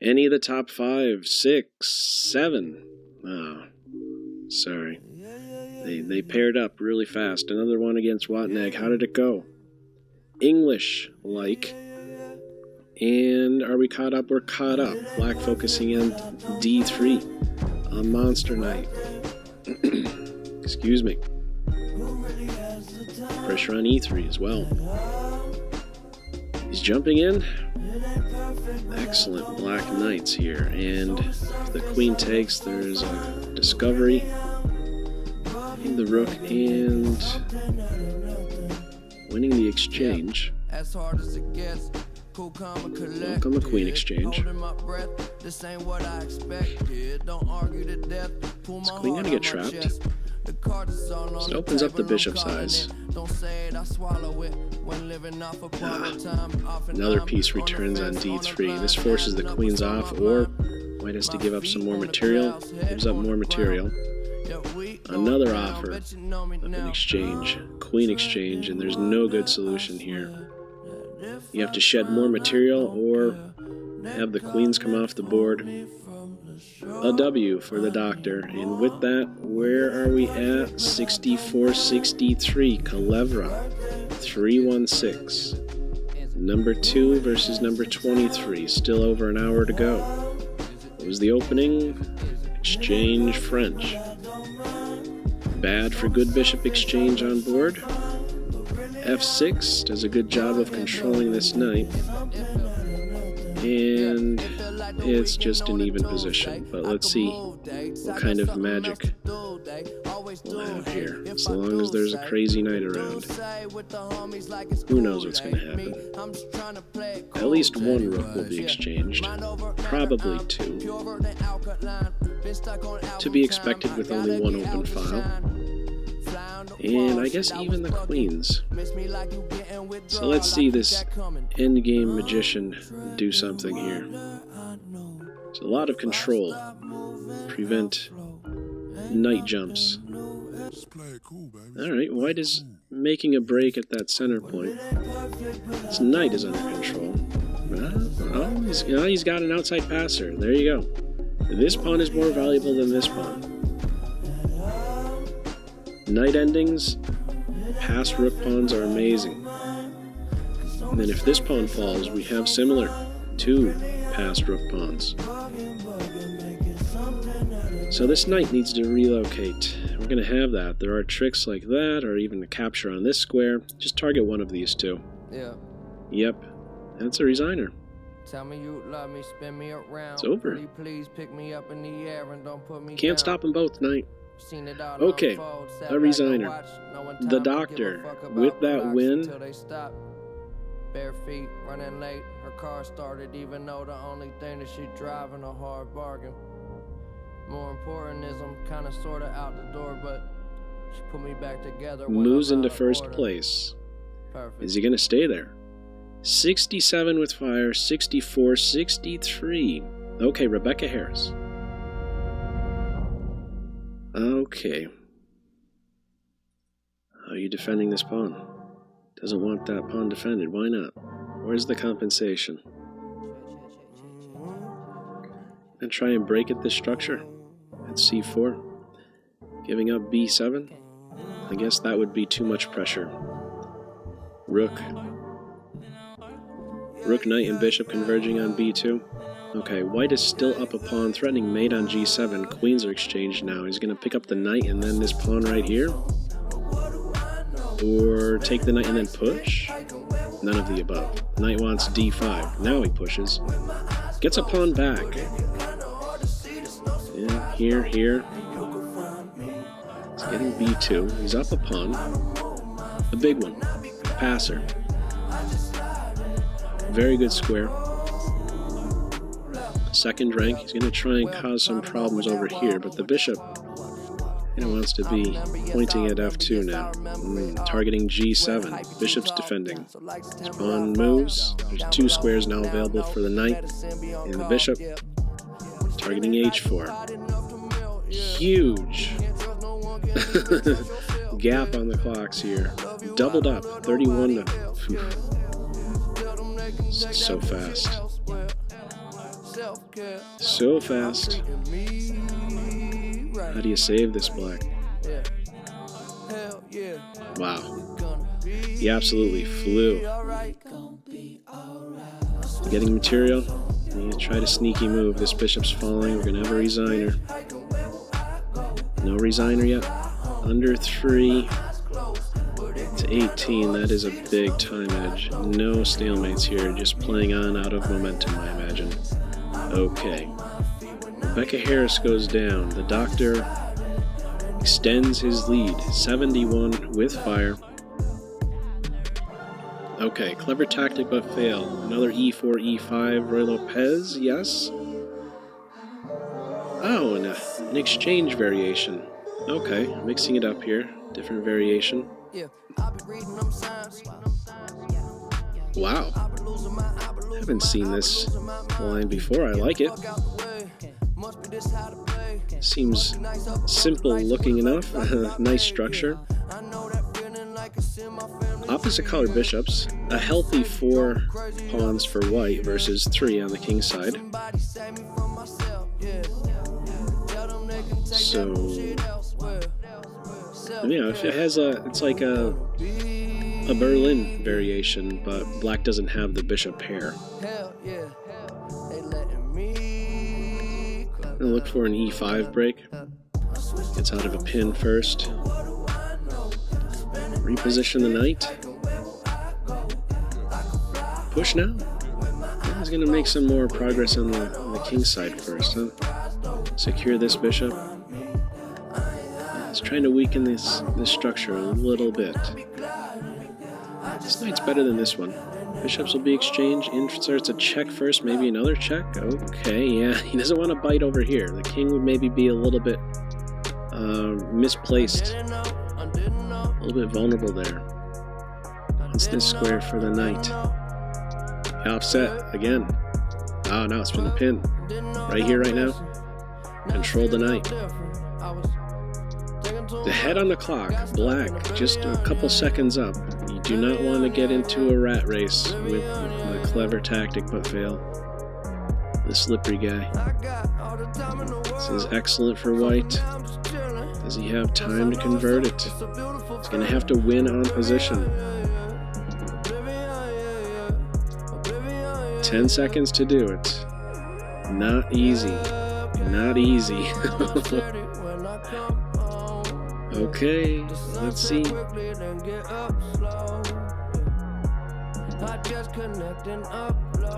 Any of the top 5, 6, 7. Oh, sorry. They paired up really fast. Another one against Watnegg. How did it go? English-like. And are we caught up? We're caught up. Black focusing on D3. A monster knight. Excuse me. Pressure on E3 as well. He's jumping in. Excellent black knights here. And if the queen takes, there's a discovery. The rook and winning the exchange. As hard as it gets. Welcome a queen exchange. Is queen gonna get trapped? So it opens up the bishop's eyes. Another piece returns on D3. This forces the queens off, or white has to give up some more material. Gives up more material. Another offer of an exchange. Queen exchange, and there's no good solution here. You have to shed more material or have the queens come off the board. A W for the doctor. And with that, where are we at? 64-63. Kalevra. 3-1-6. Number 2 versus number 23. Still over an hour to go. What was the opening? Exchange French. Bad for good bishop exchange on board. F6 does a good job of controlling this knight, and it's just an even position, but let's see what kind of magic we'll have here. As long as there's a crazy knight around, who knows what's going to happen. At least one rook will be exchanged, probably 2, to be expected with only one open file. And I guess even the queens. So let's see this endgame magician do something here. It's a lot of control. Prevent knight jumps. Alright, white is making a break at that center point. This knight is under control. Oh, he's got an outside passer. There you go. This pawn is more valuable than this pawn. Knight endings, past rook pawns are amazing. And then if this pawn falls, we have similar 2 past rook pawns. So this knight needs to relocate. We're going to have that. There are tricks like that, or even a capture on this square. Just target one of these 2. Yeah. Yep. That's a resigner. Tell me you love me, spin me around. It's over. Please pick me up in the air and don't put me Can't down. stop them both tonight. Okay, a resigner. The doctor, with that win. Bare feet, running late. Her car started even though the only thing that she driving a hard bargain. importantism kind of sort of out the door, but she put me back together. Moves into first place. Perfect. Is he going to stay there? 67 with fire, 64, 63. Okay, Rebecca Harris. Okay. How are you defending this pawn? Doesn't want that pawn defended. Why not? Where's the compensation? And try and break at this structure at c4. Giving up b7. I guess that would be too much pressure. Rook. Rook, knight, and bishop converging on b2. Okay, white is still up a pawn, threatening mate on g7. Queens are exchanged now. He's going to pick up the knight and then this pawn right here. Or take the knight and then push? None of the above. Knight wants d5. Now he pushes. Gets a pawn back. Yeah, here. He's getting b2. He's up a pawn. A big one. Passer. Very good square. Second rank. He's going to try and cause some problems over here, but the bishop wants to be pointing at f2 now. Targeting g7. Bishop's defending. His pawn moves. There's two squares now available for the knight and the bishop. Targeting h4. Huge gap on the clocks here. Doubled up. 31 to... So fast. So fast. How do you save this, black? Wow. He absolutely flew. Getting material. You try to sneaky move. This bishop's falling. We're going to have a resigner. No resigner yet. Under 3 to 18. That is a big time edge. No stalemates here. Just playing on out of momentum, I imagine. Okay. Rebecca Harris goes down. The doctor extends his lead. 71 with fire. Okay, clever tactic but fail. Another e4, e5. Roy Lopez, yes. Oh, and an exchange variation. Okay, mixing it up here. Different variation. Wow. Haven't seen this line before. I like it. Seems simple looking enough. Nice structure. Opposite colored bishops. A healthy 4 pawns for white versus 3 on the king side. So, yeah, if it has it's like a Berlin variation, but black doesn't have the bishop pair. I'll look for an e5 break. Gets out of a pin first. Reposition the knight. Push now. He's going to make some more progress on the king side first, huh? Secure this bishop. He's trying to weaken this structure a little bit. This knight's better than this one. Bishops will be exchanged. Inserts a check first, maybe another check. Okay, yeah, he doesn't want to bite over here. The king would maybe be a little bit misplaced. A little bit vulnerable there. What's this square for the knight? Offset again. Oh, no, it's been a pin. Right here, right now. Control the knight. The head on the clock, black, just a couple seconds up. You do not want to get into a rat race with a clever tactic but fail. The slippery guy. This is excellent for white. Does he have time to convert it? He's going to have to win on position. 10 seconds to do it. Not easy. Not easy. Okay, let's see.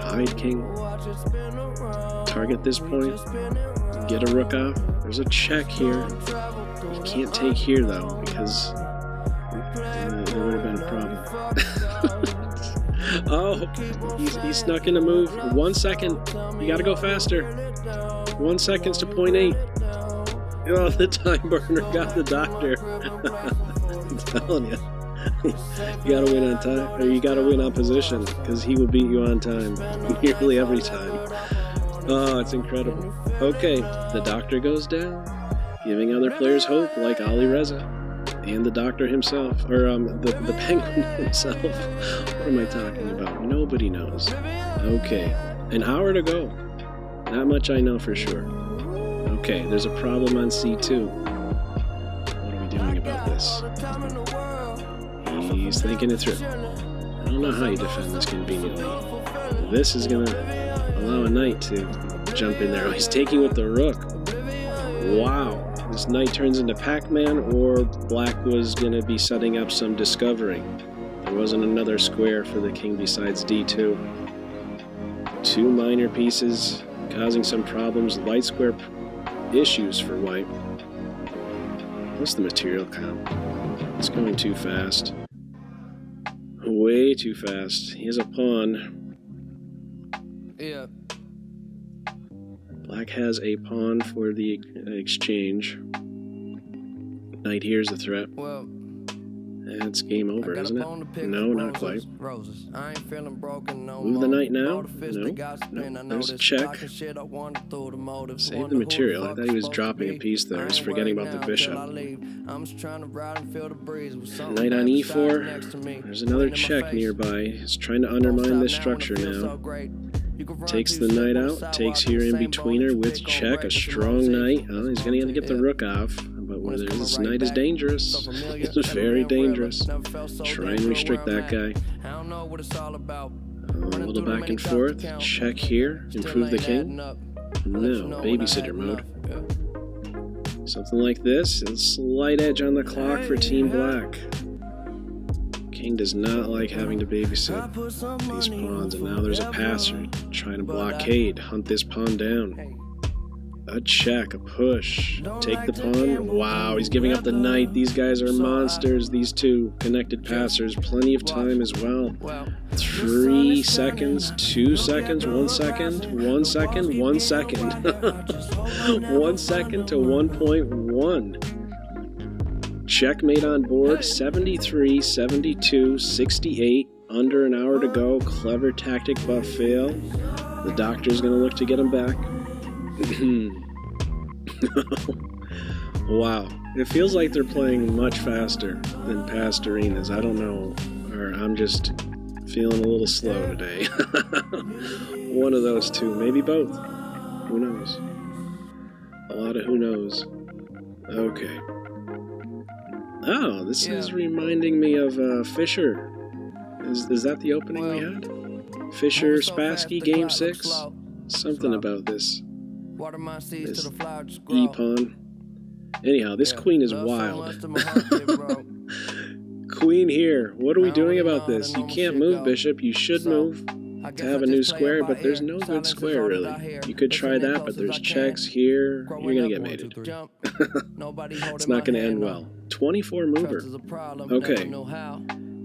Hide king. Target this point. Get a rook off. There's a check here. You can't take here though, because there would have been a problem. Oh, he snuck in a move. 1 second. You gotta go faster. 1 second to point 8. Oh, the time burner got the doctor. I'm telling you. You gotta win on time, or you gotta win on position, because he will beat you on time nearly every time. Oh, it's incredible. Okay, the doctor goes down, giving other players hope, like Ali Reza, and the doctor himself, or the penguin himself. What am I talking about? Nobody knows. Okay, an hour to go. That much I know for sure. Okay, there's a problem on C2. What are we doing about this? He's thinking it through. I don't know how you defend this conveniently. This is going to allow a knight to jump in there. Oh, he's taking with the rook. Wow. This knight turns into Pac-Man, or black was going to be setting up some discovery. There wasn't another square for the king besides D2. Two minor pieces causing some problems. Light square issues for white. What's the material count? It's going too fast. Way too fast. He has a pawn. Yeah. Black has a pawn for the exchange. Knight here's a threat. Well, it's game over, isn't it? No, not quite. Roses. I ain't feeling broken no Move the knight now? No. There's a check. Save the material. I thought he was dropping a piece there. I was forgetting about the bishop. Knight on e4. There's another check nearby. He's trying to undermine this structure now. Takes the knight out. Takes here in between her with check. A strong knight. Oh, he's going to get the rook off. But this knight is dangerous. It's very dangerous. Try and restrict that guy. A little back and forth. Check here. Improve the king. No, babysitter mode. Something like this. A slight edge on the clock for Team Black. King does not like having to babysit these pawns, and now there's a passer trying to blockade, hunt this pawn down. A check, a push, take the pawn. Wow, he's giving up the knight. These guys are monsters, these two connected passers. Plenty of time as well. 3 seconds, 2 seconds, 1 second, 1 second, 1 second. 1 second to 1.1. Checkmate on board, 73, 72, 68. Under an hour to go. Clever tactic, but fail. The doctor's going to look to get him back. Wow, it feels like they're playing much faster than past arenas. I don't know, or I'm just feeling a little slow today. One of those two, maybe both. Who knows? A lot of who knows. Okay. Oh, this is reminding me of Fischer. Is that the opening we had? Fischer Spassky Game 6? Something about this. This e-pawn. Anyhow, this queen is wild. Queen here. What are we doing about this? You can't move, bishop. You should move to have a new square, but there's no good square, really. You could try that, but there's checks here. You're going to get mated. It's not going to end well. 24 mover. Okay.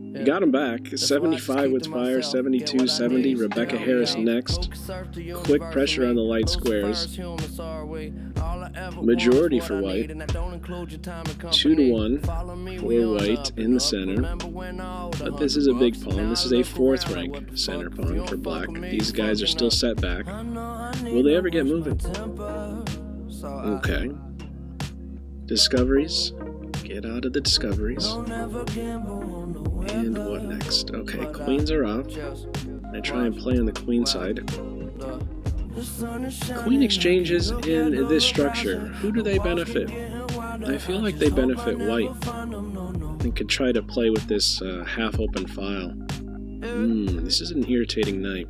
You got him back. 75 with fire, 72, 70. Rebecca Harris next. Quick pressure on the light squares. Majority for white. 2-1 for white in the center. But this is a big pawn. This is a 4th rank center pawn for black. These guys are still set back. Will they ever get moving? Okay. Discoveries. Get out of the discoveries. And what next? Okay, queens are off. I try and play on the queen side. Queen exchanges in this structure. Who do they benefit? I feel like they benefit white. And could try to play with this half-open file. This is an irritating knight.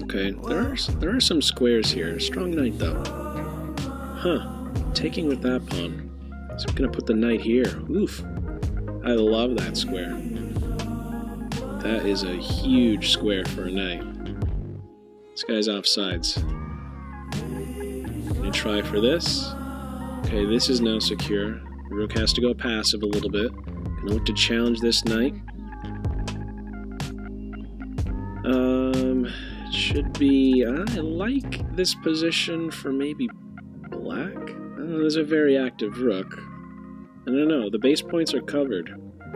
Okay, there are some squares here. Strong knight though. Huh. Taking with that pawn. So I'm gonna put the knight here. Oof. I love that square. That is a huge square for a knight. This guy's offsides. Gonna try for this. Okay, this is now secure. The rook has to go passive a little bit. Gonna look to challenge this knight. It should be... I like this position for maybe black. I don't There's a very active rook. I don't know, the base points are covered.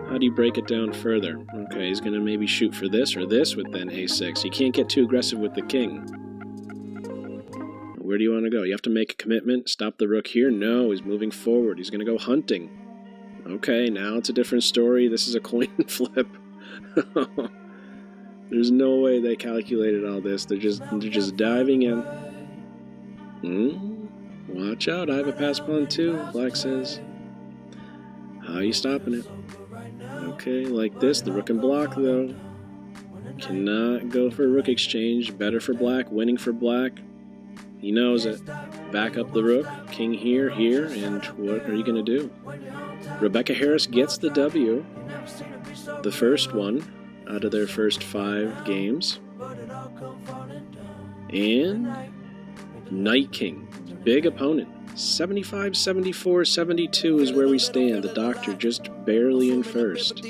How do you break it down further? Okay, he's gonna maybe shoot for this or this with then a6. You can't get too aggressive with the king. Where do you want to go? You have to make a commitment. Stop the rook here? No, he's moving forward. He's gonna go hunting. Okay, now it's a different story. This is a coin flip. There's no way they calculated all this. They're just diving in. Watch out, I have a pass pawn too, Black says. How are you stopping it? Okay, like this. The rook and block though. Cannot go for a rook exchange. Better for Black, winning for Black. He knows it. Back up the rook. King here, and what are you going to do? Rebecca Harris gets the W. The first one out of their first 5 games. And Knight King. Big opponent. 75, 74, 72 is where we stand. The doctor just barely in first.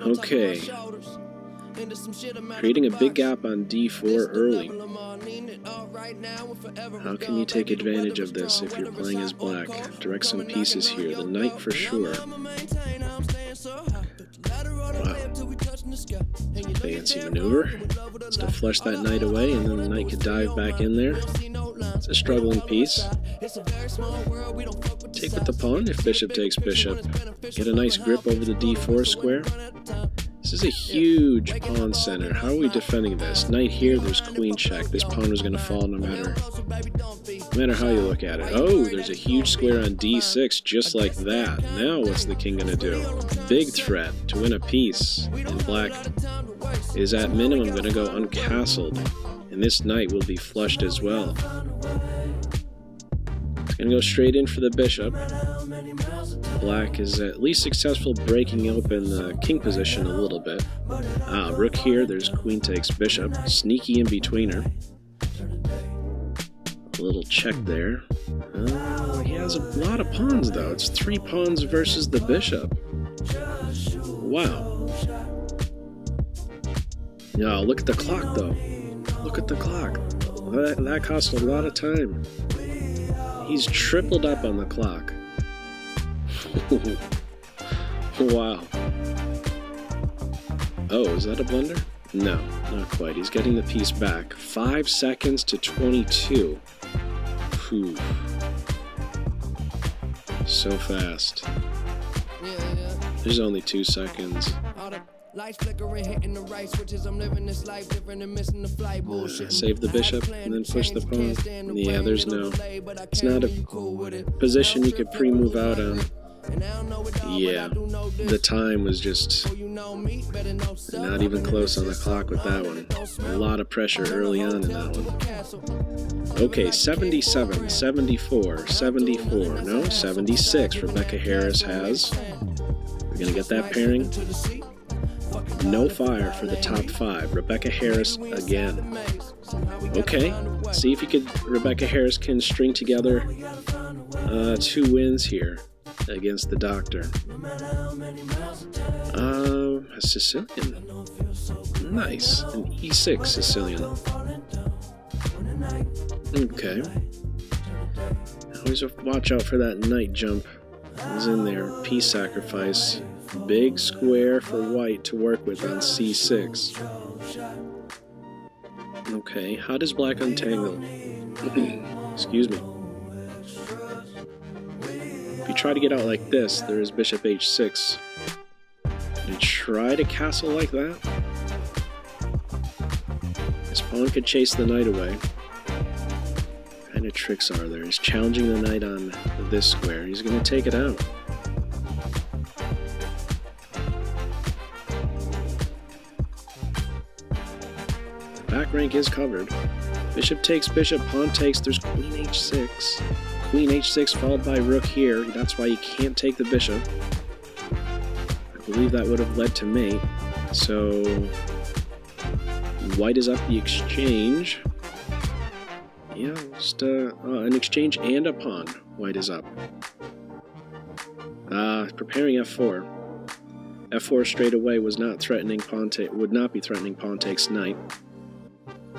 Okay. Creating a big gap on d4 early. How can you take advantage of this if you're playing as Black? Direct some pieces here. The knight for sure. Wow. Fancy maneuver. It's to flush that knight away, and then the knight could dive back in there. It's a struggling piece. Take with the pawn if bishop takes bishop. Get a nice grip over the d4 square. This is a huge pawn center. How are we defending this? Knight here, there's queen check. This pawn was going to fall no matter how you look at it. Oh, there's a huge square on d6 just like that. Now what's the king going to do? Big threat to win a piece. And Black is at minimum going to go uncastled. And this knight will be flushed as well. It's going to go straight in for the bishop. Black is at least successful breaking open the king position a little bit. Rook here, there's queen takes bishop. Sneaky in between her. A little check there. He has a lot of pawns though. It's 3 pawns versus the bishop. Wow. No, look at the clock though. Look at the clock. That cost a lot of time. He's tripled up on the clock. Wow. Oh, is that a blunder? No, not quite. He's getting the piece back. 5 seconds to 22. Whew. So fast. There's only 2 seconds. Save the bishop and then push the pawn. Yeah, there's no. It's not a position you could pre-move out on. Yeah, the time was just not even close on the clock with that one. A lot of pressure early on in that one. Okay, 77, 74, 74, no, 76 Rebecca Harris has. We're going to get that pairing. No fire for the top 5. Rebecca Harris again. Okay, see if Rebecca Harris can string together 2 wins here against the doctor. A Sicilian. Nice. An e6 Sicilian. Okay. Always watch out for that knight jump. He's in there. Piece sacrifice. Big square for white to work with on c6. Okay, how does Black untangle? Excuse me. If you try to get out like this, there is bishop h6. And try to castle like that. This pawn could chase the knight away. What kind of tricks are there? He's challenging the knight on this square. He's going to take it out. Back rank is covered. Bishop takes bishop, pawn takes, there's queen h6. Queen h6 followed by rook here. That's why you can't take the bishop. I believe that would have led to mate. So white is up the exchange. Yeah, just an exchange and a pawn. White is up. Preparing f4. f4 straight away was not threatening pawn take. Would not be threatening pawn takes knight.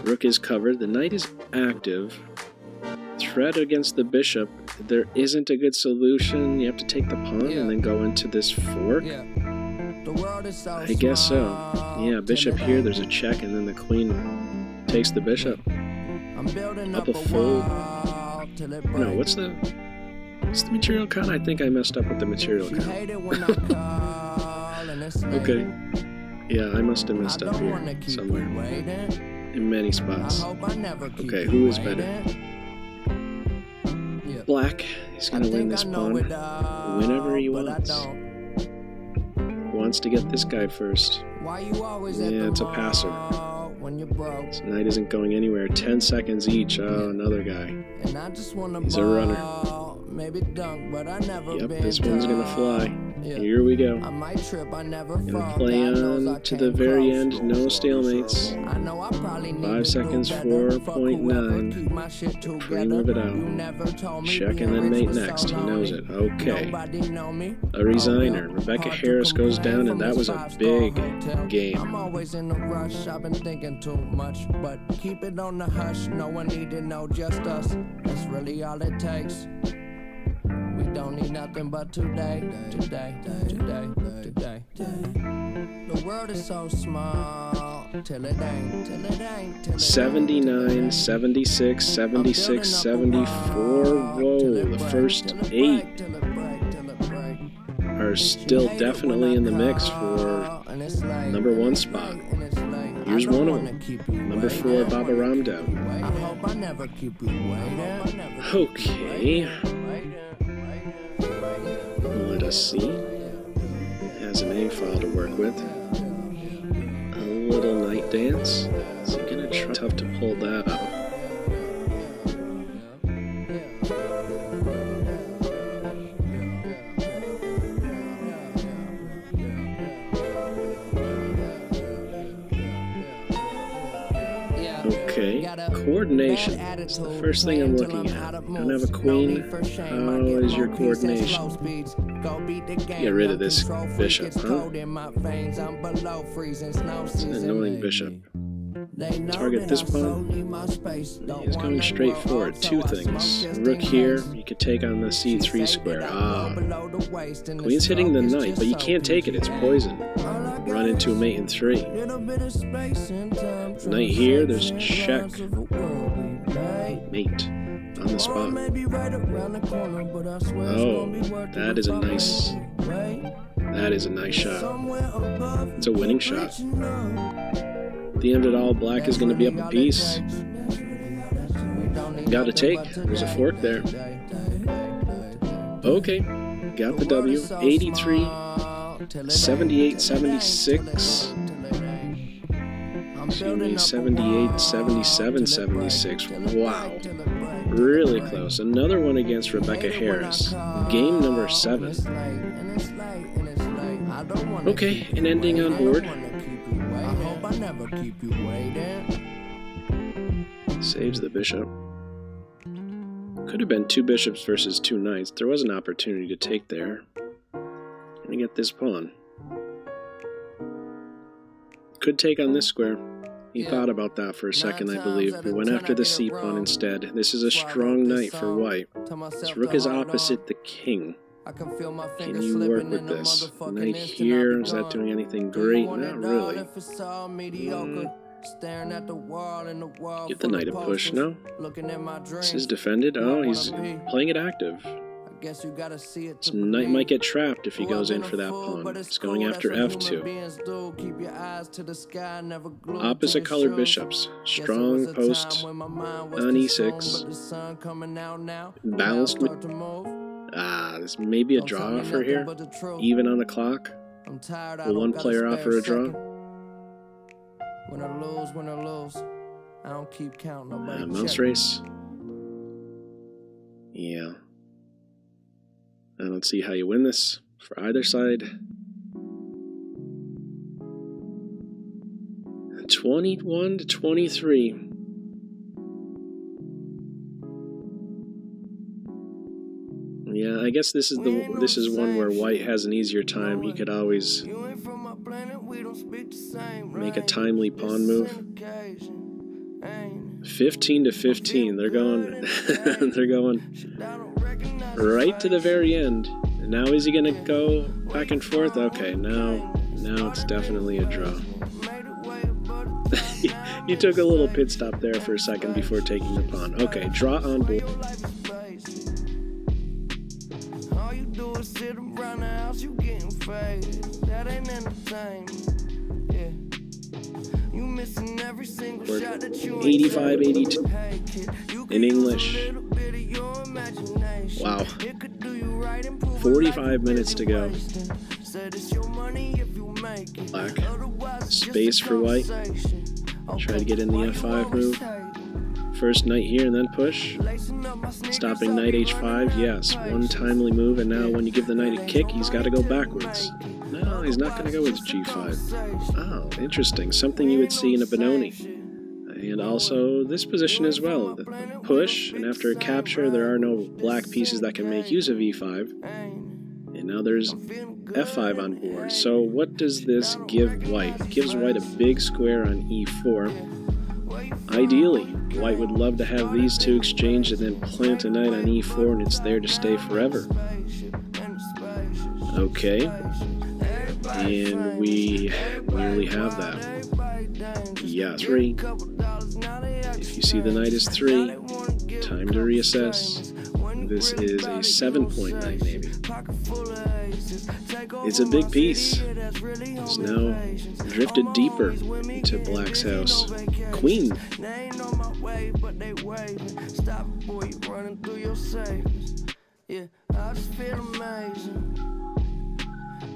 Rook is covered. The knight is active. threat against the bishop. There isn't a good solution. You have to take the pawn and then go into this fork. I guess so. Yeah, bishop here, there's a check, and then the queen takes the bishop. Up a fold. No, what's the material count? I think I messed up with the material count. Okay. Yeah, I must have messed up here somewhere. In many spots. Okay, who is better? Black. He's gonna win this pawn whenever he wants. Wants to get this guy first. Yeah, it's a passer. This knight isn't going anywhere. 10 seconds each. Oh, another guy. He's a runner. Yep, this one's gonna fly. Here we go. Gonna play on to the very end. No stalemates. 5 seconds, 4.9. Free move it out. Check and then mate next. He knows it. Okay. A resigner. Rebecca Harris goes down, and that was a big game. I'm always in a rush. I've been thinking too much, but keep it on the hush. No one need to know, just us. That's really all it takes. We don't need nothing but today. The world is so small till it ain't. 79, 76, 76, 74. Whoa, the first 8 are still definitely in the mix for number 1 spot. Here's one of them. Number 4, Baba Ramdev. Okay. Let us see. Has an A file to work with. A little night dance. Is he gonna try? Tough to pull that up. Okay, coordination. It's the first thing I'm looking at. You don't have a queen. How is your coordination? Get rid of this bishop, huh? It's an annoying bishop. Target this pawn. He's going straight forward. 2 things. Rook here. You could take on the c3 square. Ah. Queen's hitting the knight, but you can't take it. It's poison. Run into a mate in 3. Knight here. There's check. Mate. On the spot. Oh, that is a nice shot. It's a winning shot. At the end of it all, black is going to be up a piece. Got to take. There's a fork there. Okay, got the W. 83, 78, 76. Excuse me, 78, 77, 76. Wow. Really close. Another one against Rebecca Harris. Game number 7. Okay, an ending on board. Saves the bishop. Could have been 2 bishops versus 2 knights. There was an opportunity to take there. Gonna get this pawn. Could take on this square. He thought about that for a second, I believe, but went after the c-pawn instead. This is a strong knight for white. This rook is opposite the king. Can you work with this? Knight here, is that doing anything great? Not really. Give the knight a push, no? This is defended. Oh, he's playing it active. This knight might get trapped if he goes in for that pawn. He's going after f2. Opposite colored bishops. Strong post on e6. Balanced with... this may be a draw offer here. Even on the clock. Will one player offer a draw? When I lose. I don't keep count. Mouse race. Yeah. I don't see how you win this for either side. 21 to 23. Yeah, I guess this is one where white has an easier time. He could always make a timely pawn move. 15 to 15. They're going they're going right to the very end. And now is he gonna go back and forth? Okay, now it's definitely a draw. He took a little pit stop there for a second before taking the pawn. Okay, draw on board. All you do is sit around the house, you getting faded. That ain't entertainment. Yeah. You missing every single shot that you 85-82 in English. Wow. 45 minutes to go. Black. Space for white. Try to get in the F5 move. First knight here and then push. Stopping knight H5. Yes, one timely move, and now when you give the knight a kick, he's got to go backwards. No, he's not going to go with G5. Oh, interesting. Something you would see in a Benoni. And also this position as well. The push, and after a capture, there are no black pieces that can make use of E5. And now there's F5 on board. So what does this give white? It gives white a big square on E4. Ideally, white would love to have these two exchange and then plant a knight on E4, and it's there to stay forever. Okay. And we nearly have that. Yeah, 3. If you see the knight is 3, time to reassess. This is a 7-point knight, maybe. It's a big piece. It's now drifted deeper into black's house. Queen. Yeah, I just feel amazing.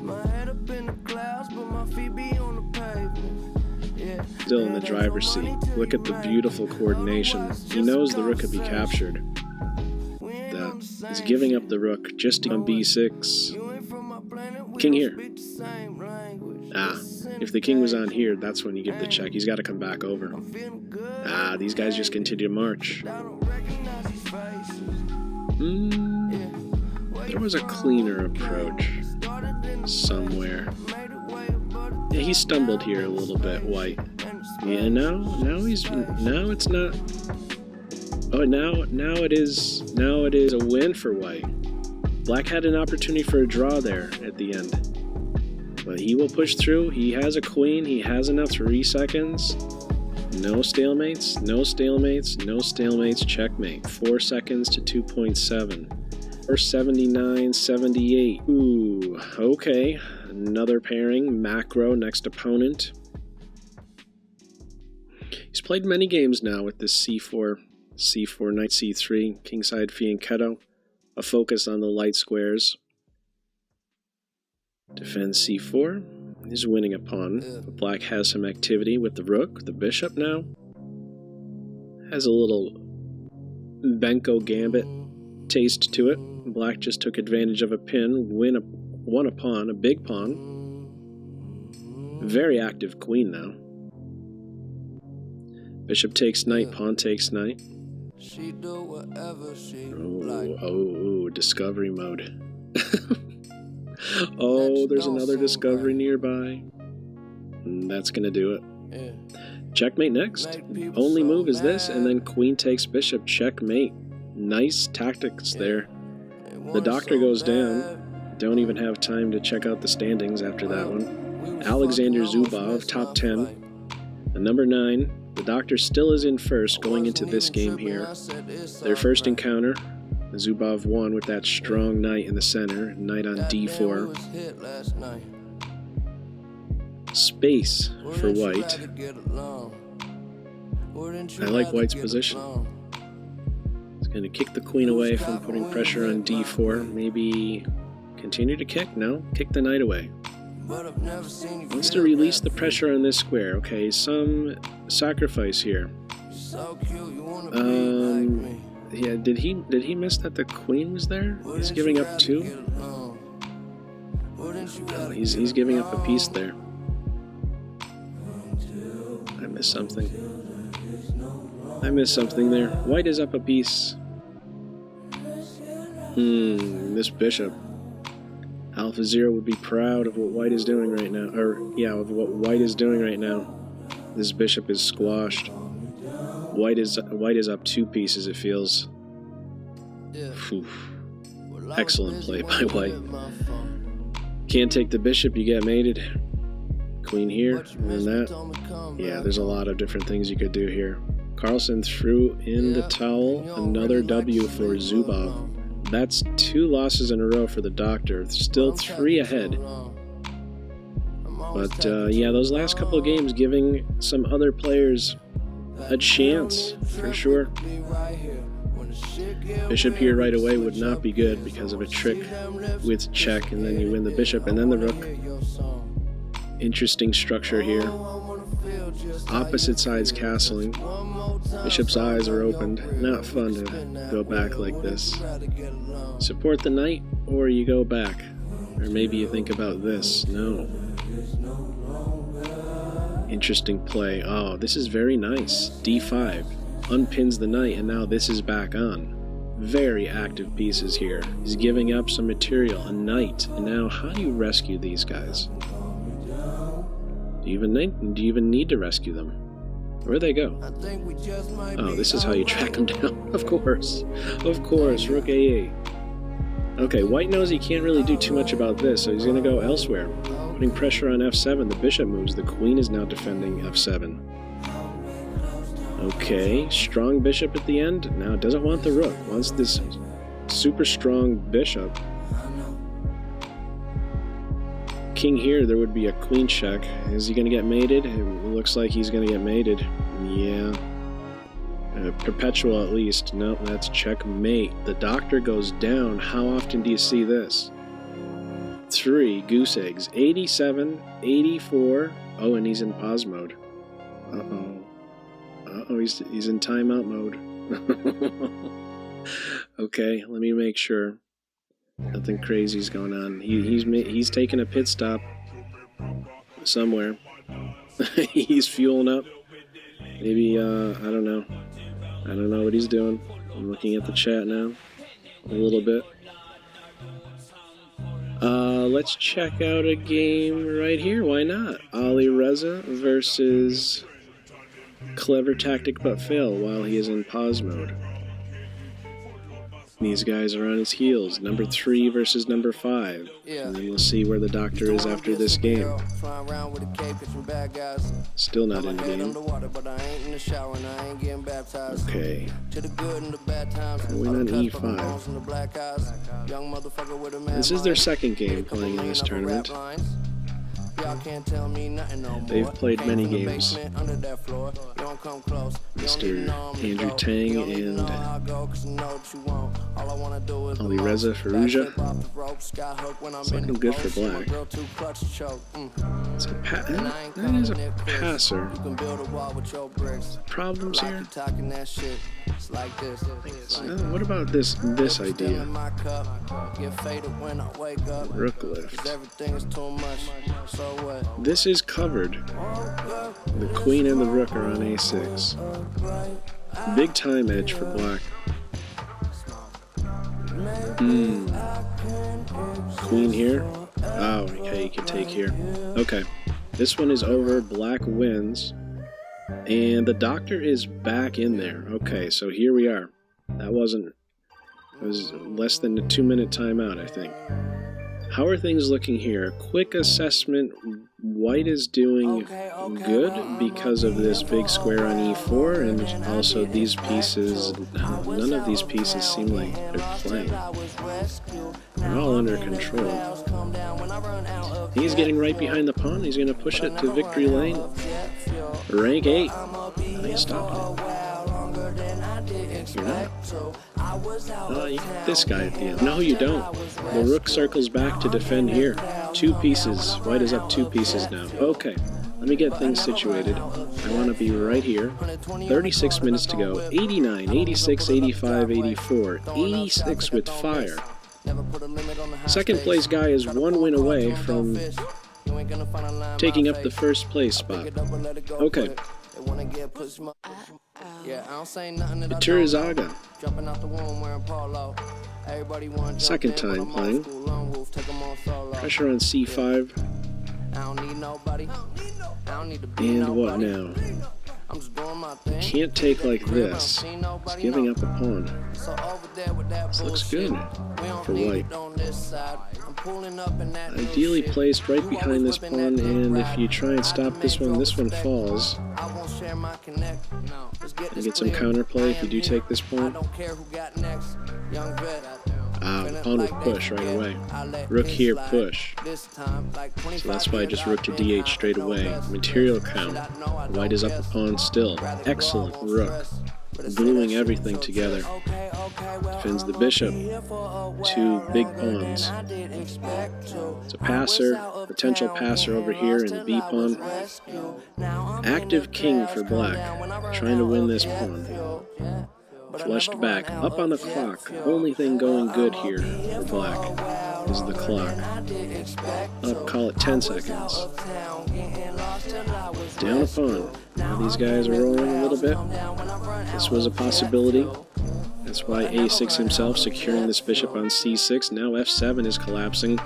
My head up in the clouds, but my feet be on the pavement. Yeah. Still in the driver's seat. Look at the beautiful coordination. He knows the rook could be captured. He's giving up the rook just on B6. King here. Ah, if the king was on here, that's when you give the check. He's got to come back over. Ah, these guys just continue to march. There was a cleaner approach somewhere. Yeah, he stumbled here a little bit, white. Yeah, now it's not. Oh, now it is a win for white. Black had an opportunity for a draw there at the end. But he will push through. He has a queen. He has enough 3 seconds. No stalemates, no stalemates, no stalemates. Checkmate. 4 seconds to 2.7. Or 79, 78. Ooh, okay. Another pairing. Macro, next opponent. He's played many games now with this C4, knight C3, kingside fianchetto. A focus on the light squares. Defends C4. He's winning a pawn. But black has some activity with the rook. The bishop now has a little Benko gambit taste to it. Black just took advantage of a pin, won a pawn, a big pawn. Very active queen now. Bishop takes knight, pawn takes knight. Oh, discovery mode. Oh, there's another discovery nearby. That's gonna do it. Checkmate next. Only move is this, and then queen takes bishop, checkmate. Nice tactics there. The doctor goes down. Don't even have time to check out the standings after that one. Alexander Zubov, top 10. And number 9, the doctor still is in first going into this game here. Their first encounter, Zubov won with that strong knight in the center, knight on D4. Space for white. I like white's position. He's going to kick the queen away from putting pressure on D4. Maybe continue to kick? No, kick the knight away. Wants to release the pressure on this square. Okay, some sacrifice here. Yeah, did he miss that the queen was there? He's giving up 2. He's giving up a piece there. I missed something. There. White is up a piece. This bishop. Alpha Zero would be proud of what white is doing right now. Of what white is doing right now. This bishop is squashed. White is up 2 pieces, it feels. Oof. Excellent play by White. Can't take the bishop, you get mated. Queen here, and then that. Yeah, there's a lot of different things you could do here. Carlsen threw in the towel. Another W for Zubov. That's 2 losses in a row for the Doctor. Still 3 ahead. But yeah, those last couple of games giving some other players a chance, for sure. Bishop here right away would not be good because of a trick with check, and then you win the bishop and then the rook. Interesting structure here. Opposite sides castling. Bishop's eyes are opened. Not fun to go back like this. Support the knight, or you go back. Or maybe you think about this. No. Interesting play. Oh, this is very nice. D5. Unpins the knight, and now this is back on. Very active pieces here. He's giving up some material. A knight. And now, how do you rescue these guys? Do you even need to rescue them? Where'd they go? Oh, this is how you track them down. Of course. Of course. Rook A8. Okay, White knows he can't really do too much about this, so he's going to go elsewhere. Putting pressure on F7. The bishop moves. The queen is now defending F7. Okay, strong bishop at the end. Now it doesn't want the rook. Wants this super strong bishop. King here, there would be a queen check. Is he going to get mated? It looks like he's going to get mated. Yeah. Perpetual at least. No, that's checkmate. The Doctor goes down. How often do you see this? 3 goose eggs. 87, 84. Oh, and he's in pause mode. Uh-oh. Uh-oh, he's in timeout mode. Okay, let me make sure. Nothing crazy's going on. He's taking a pit stop somewhere. He's fueling up. Maybe, I don't know. I don't know what he's doing. I'm looking at the chat now a little bit. Let's check out a game right here. Why not? Ali Reza versus Clever Tactic But Fail while he is in pause mode. These guys are on his heels. Number 3 versus number 5. And then we'll see where the Doctor is after this game. Still not in the game. Okay. Win on E5. This is their second game playing in this tournament. They've played many games. Mr. Andrew Tang and Ali Reza Farouja. It's looking good for black. It's that is a passer. Problems here? What about this idea? Rook lift. This is covered. The queen and the rook are on A6. Big time edge for black. Queen here. Oh, okay, you can take here. Okay. This one is over. Black wins. And the Doctor is back in there. Okay, so here we are. It was less than a 2-minute timeout, I think. How are things looking here? Quick assessment. White is doing good because of this big square on E4, and also these pieces. None of these pieces seem like they're playing. They're all under control. He's getting right behind the pawn. He's going to push it to victory lane. Rank 8. He's stopping it. You're not. You get this guy at the end. No, you don't. The rook circles back to defend here. 2 pieces. White is up 2 pieces now. Okay, let me get things situated. I want to be right here. 36 minutes to go. 89, 86, 85, 84. 86 with fire. Second place guy is 1 win away from taking up the first place spot. Okay. Turizaga. Second time playing. Pressure on C5. And what now? Can't take like this. It's giving up a pawn. This looks good for white. Ideally placed right behind this pawn, and if you try and stop this one falls. You get some counterplay if you do take this pawn. The pawn would push right away. Rook here, push. So that's why I just rook to d8 straight away. Material count. White is up a pawn still. Excellent rook. Gluing everything together. Defends the bishop. Two big pawns. It's a passer, potential passer over here in the b pawn. Active king for black. Trying to win this pawn. Flushed back, up on the clock. Only thing going good here for black is the clock. Up, call it 10 seconds. Down a pawn. Now these guys are rolling a little bit. This was a possibility. That's why a6 himself securing this bishop on c6. Now f7 is collapsing.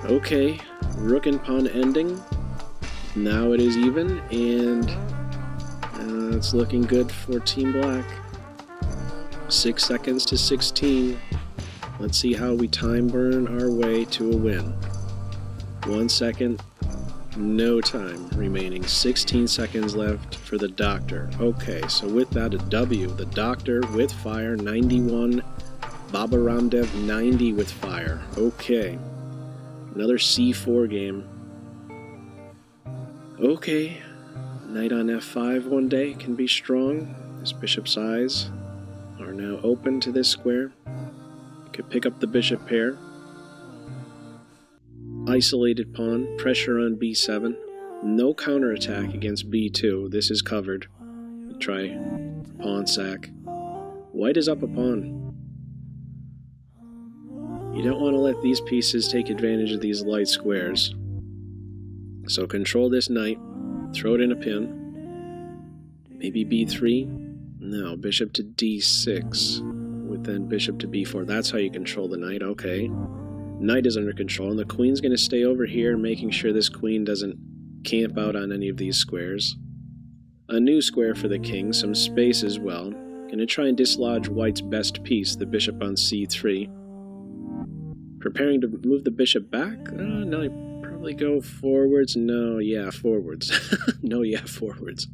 Okay, rook and pawn ending. Now it is even, and it's looking good for Team Black. 6 seconds to 16. Let's see how we time burn our way to a win. 1 second, no time remaining. 16 seconds left for the Doctor. Okay, so with that, a W. The Doctor with fire, 91. Baba Ramdev, 90 with fire. Okay. Another C4 game. Okay. Knight on f5 one day can be strong. His bishop's eyes are now open to this square. Could pick up the bishop pair. Isolated pawn, pressure on b7. No counterattack against b2. This is covered. Try pawn sack. White is up a pawn. You don't want to let these pieces take advantage of these light squares. So control this knight. Throw it in a pin. Maybe b3. No, bishop to d6. With then bishop to b4. That's how you control the knight. Okay. Knight is under control, and the queen's going to stay over here, making sure this queen doesn't camp out on any of these squares. A new square for the king, some space as well. Going to try and dislodge white's best piece, the bishop on c3. Preparing to move the bishop back? No, probably go forwards. No, yeah, forwards. No, yeah, forwards.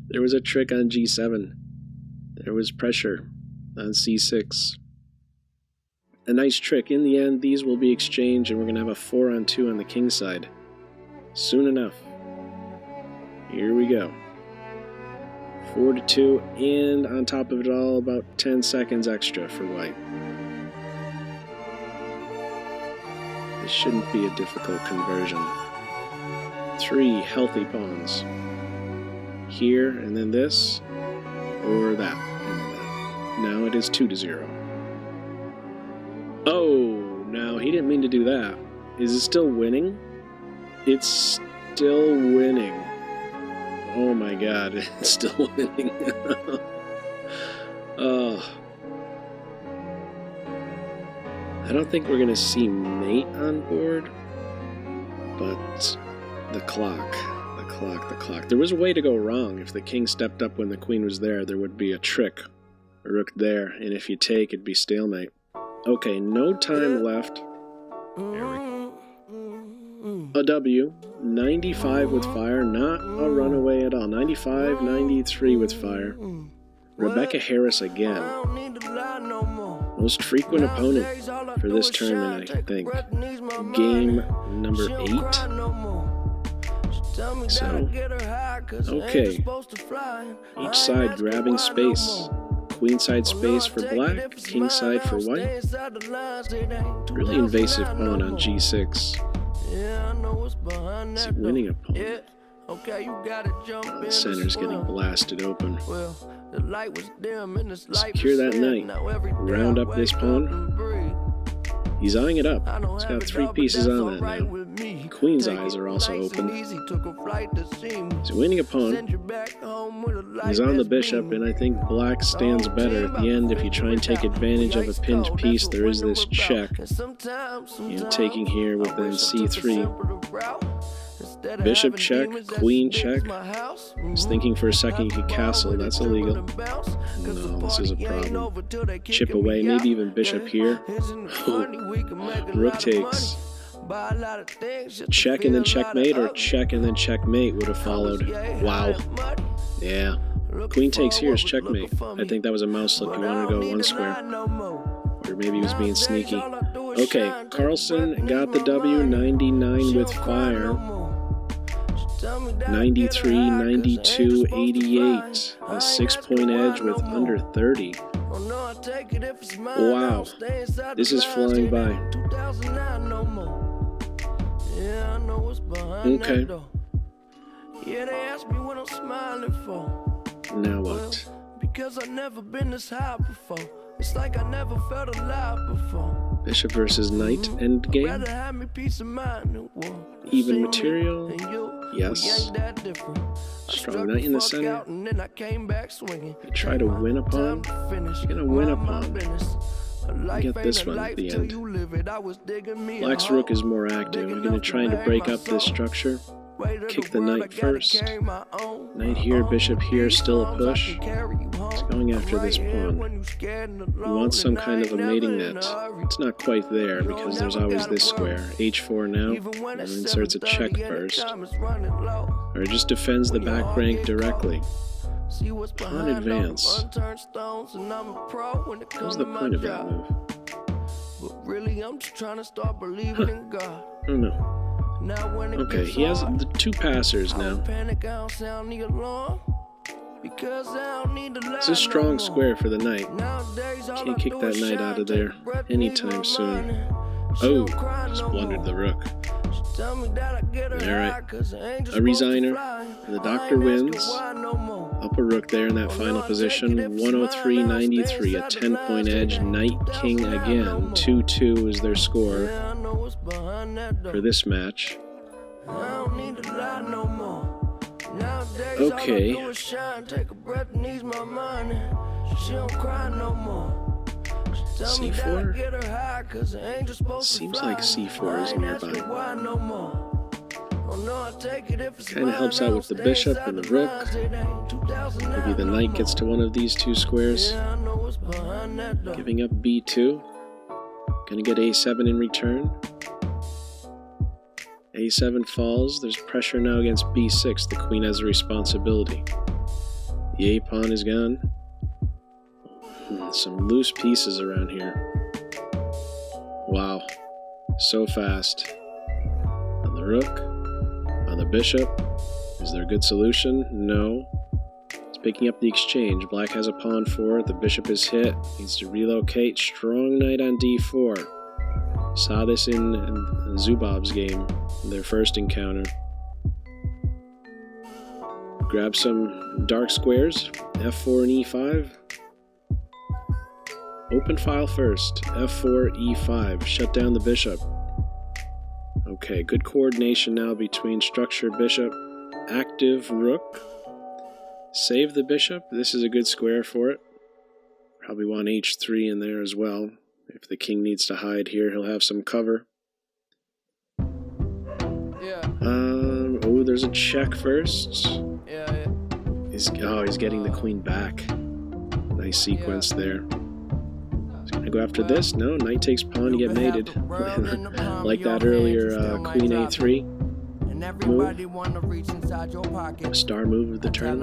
There was a trick on g7. There was pressure on c6. A nice trick. In the end, these will be exchanged, and we're going to have a 4-on-2 on the king side. Soon enough. Here we go. 4-2, and on top of it all, about 10 seconds extra for white. This shouldn't be a difficult conversion. 3 healthy pawns. Here, and then this, or that, and that. Now it is 2-0. Oh, no, he didn't mean to do that. Is it still winning? It's still winning. Oh my god, it's still winning. Oh. I don't think we're going to see mate on board, but the clock. There was a way to go wrong. If the king stepped up when the queen was there, there would be a trick. A rook there, and if you take, it'd be stalemate. Okay, no time left. A W. 95 with fire, not a runaway at all. 95, 93 with fire. Rebecca Harris again. Most frequent opponent for this tournament, I think. Game number 8. So, okay. Each side grabbing space. Queenside space for black, kingside for white. Really invasive pawn on g6. Is he winning a pawn? The center's getting blasted open. Secure that knight. Round up this pawn. He's eyeing it up. He's got 3 pieces on that now. Queen's eyes are also open. He's winning a pawn. He's on the bishop, and I think black stands better at the end. If you try and take advantage of a pinned piece, there is this check. And taking here with then c3. Bishop check, queen check. He's thinking for a second he could castle. That's illegal. No, this is a problem. Chip away, maybe even bishop here. Rook takes. Check and then checkmate, or check and then checkmate would have followed. Wow. Yeah. Queen takes here is checkmate. I think that was a mouse slip. He wanted to go one square. Or maybe he was being sneaky. Okay, Carlsen got the W, 99 with fire. 93, 92, 88. A 6-point edge with under 30. Wow. This is flying by. Okay. Now what? Because I've never been this high before. It's like I never felt alive before. Bishop versus knight endgame. Even material. Yes. Strong knight in the center. You try to win a pawn. You're gonna win a pawn. Get this one at the end. Black's rook is more active. We're gonna try to break up this structure. Kick the knight first. Knight here, bishop here, still a push. He's going after this pawn. He wants some kind of a mating net. It's not quite there because there's always this square. H4 now, and inserts a check first. Or it just defends the back rank directly. Pawn advance. What's the point of that move? Huh. I don't know. Okay, he has the two passers now. It's a strong square for the knight. Can't kick that knight out of there anytime soon. Oh, just blundered the rook. Alright, a resigner. The doctor wins. Up a rook there in that final position. 103.93, a 10-point edge. Knight, king again. 2-2 is their score for this match. Okay. C4? Seems like C4 is nearby. Kind of helps out with the bishop and the rook. Maybe the knight gets to one of these two squares. Giving up B2. Gonna get A7 in return. A7 falls. There's pressure now against B6. The queen has a responsibility. The A pawn is gone. Some loose pieces around here. Wow. So fast. On the rook. On the bishop. Is there a good solution? No. It's picking up the exchange. Black has a pawn for it. The bishop is hit. Needs to relocate. Strong knight on D4. Saw this in Zubov's game, their first encounter. Grab some dark squares, F4 and E5. Open file first, F4, E5, shut down the bishop. Okay, good coordination now between structure, bishop, active rook. Save the bishop, this is a good square for it. Probably want H3 in there as well. If the king needs to hide here, he'll have some cover. Oh, there's a check first. He's getting the queen back. Nice sequence there. He's gonna go after this. No, knight takes pawn to get mated. Like that earlier queen A3 move. Star move of the turn.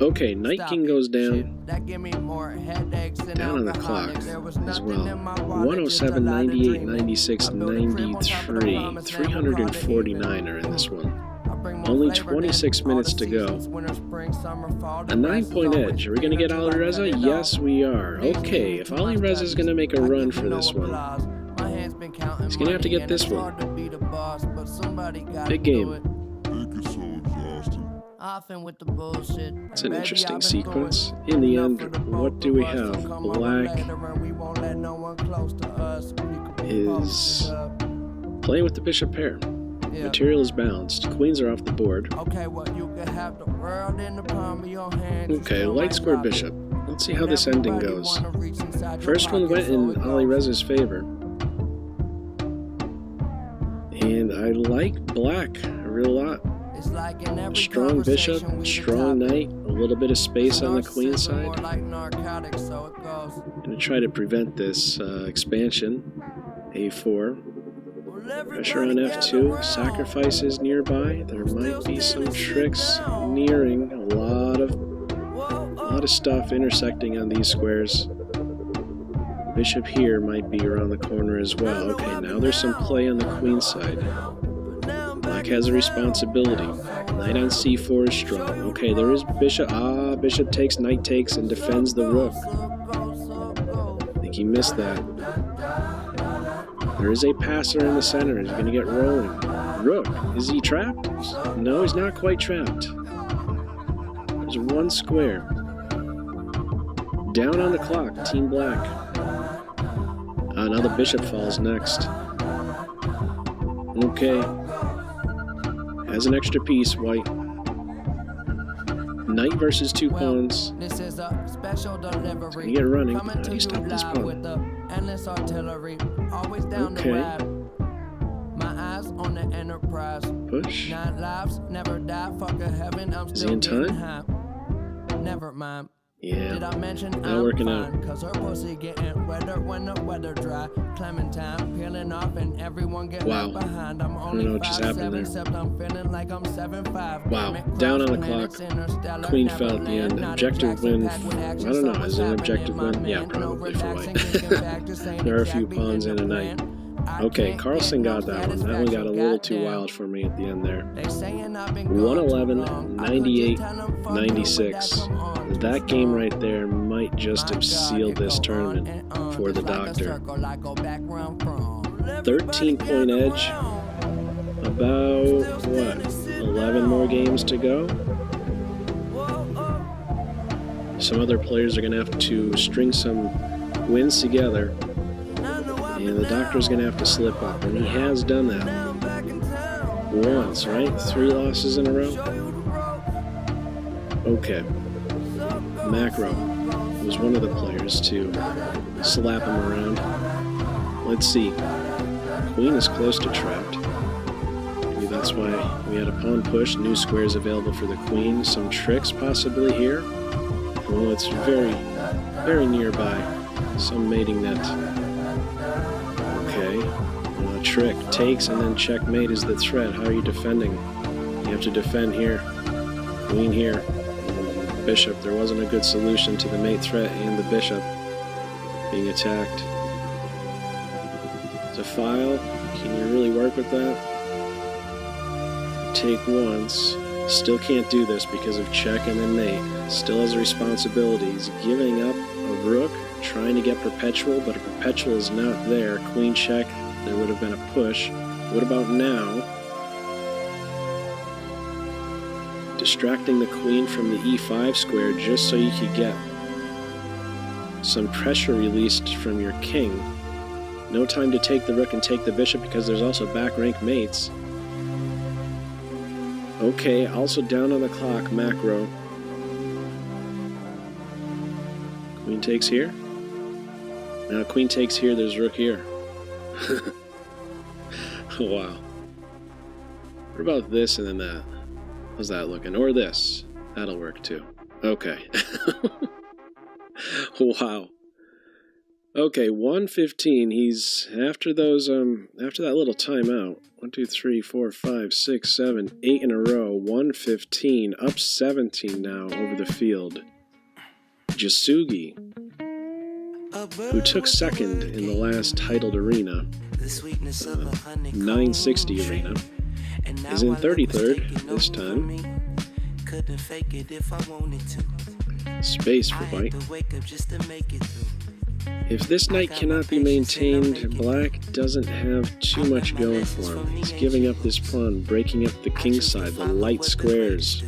Okay, knight king goes down. Down on the clock as well. 107, 98, 96, 93. 349 are in this one. Only 26 minutes to go. A 9-point edge. Are we going to get Ali Reza? Yes, we are. Okay, if Ali Reza is going to make a run for this one, he's going to have to get this one. Big game. It's an interesting sequence. In the end, what do we have? Black is playing with the bishop pair. Material is balanced. Queens are off the board. Okay, light square bishop. Let's see how this ending goes. First one went in Ali Reza's favor. And I like black. I real lot. It's like in every Strong bishop, conversation we strong topic. knight, a little bit of space on the queen Narcissism side. more like narcotics, so it goes. Going to try to prevent this expansion. A4. Pressure on F2. Sacrifices nearby. There might be some tricks nearing. A lot of stuff intersecting on these squares. Bishop here might be around the corner as well. Okay, now there's some play on the queen side. Black has a responsibility. Knight on c4 is strong. Okay, there is bishop. Bishop takes, knight takes, and defends the rook. I think he missed that. There is a passer in the center. He's going to get rolling. Rook. Is he trapped? No, he's not quite trapped. There's one square. Down on the clock, Team Black. Now the bishop falls next. Okay. Has an extra piece, white. Knight versus two pawns. This is a special delivery. You get running. How Coming do to you stop you this live pawn? with the endless artillery. Always down Okay. to ride. My eyes on the Enterprise. Push. 9 lives, never die. Fuck a heaven, I'm Is he still in getting time? high. Never mind. Did Yeah. I mention Not I'm working fine? out. Cause her pussy getting wetter when the weather dry. Clementine peeling off and everyone getting Wow. left behind. I'm I don't only know what just happened 5'7", there. except I'm feeling like I'm 7'5". Wow. Damn it, Down cross on the planets, clock. interstellar, Queen never fell at the land, end. not Objective Jackson win. packed with action, I don't know. so Is what's it an happening, objective my win? Yeah, man? probably for relaxing, white. kicking back, this ain't There are a few exactly pawns in and a the knight. plan. I Okay, can't Carlsen get no got that one. That one got a little too satisfaction, wild for me at the end there. They saying I've been gone 111, too long. I could 98, just tell them fuck you, but 96. that come on That too game strong. right there might just My have God, sealed it this go on tournament and on, for the just like a doctor. circle I go back where I'm from. 13-point edge. About, what, 11 more games to go? Some other players are going to have to string some wins together, and the doctor's going to have to slip up, and he has done that once, right? 3 losses in a row? Okay. Macro was one of the players to slap him around. Let's see. Queen is close to trapped. Maybe that's why we had a pawn push. New squares available for the queen. Some tricks possibly here. Oh, it's very, very nearby. Some mating net. Okay. Trick takes and then checkmate is the threat. How are you defending? You have to defend here. Queen here. Bishop. There wasn't a good solution to the mate threat and the bishop being attacked. It's a file. Can you really work with that? Take once. Still can't do this because of check and then mate. Still has a responsibility. He's giving up a rook, trying to get perpetual, but a perpetual is not there. Queen check. There would have been a push. What about now? Distracting the queen from the e5 square just so you could get some pressure released from your king. No time to take the rook and take the bishop because there's also back rank mates. Okay, also down on the clock, macro. Queen takes here. Now queen takes here, there's rook here. Wow. What about this and then that? How's that looking? Or this. That'll work too. Okay. Wow. Okay, 115. He's after those after that little timeout. 1, 2, 3, 4, 5, 6, 7, 8 in a row. 115. Up 17 now over the field. Jasugi, who took second in the last titled arena, 960 arena, is in 33rd this time. Space for white. If this knight cannot be maintained, black doesn't have too much going for him. He's giving up this pawn, breaking up the king side. The light squares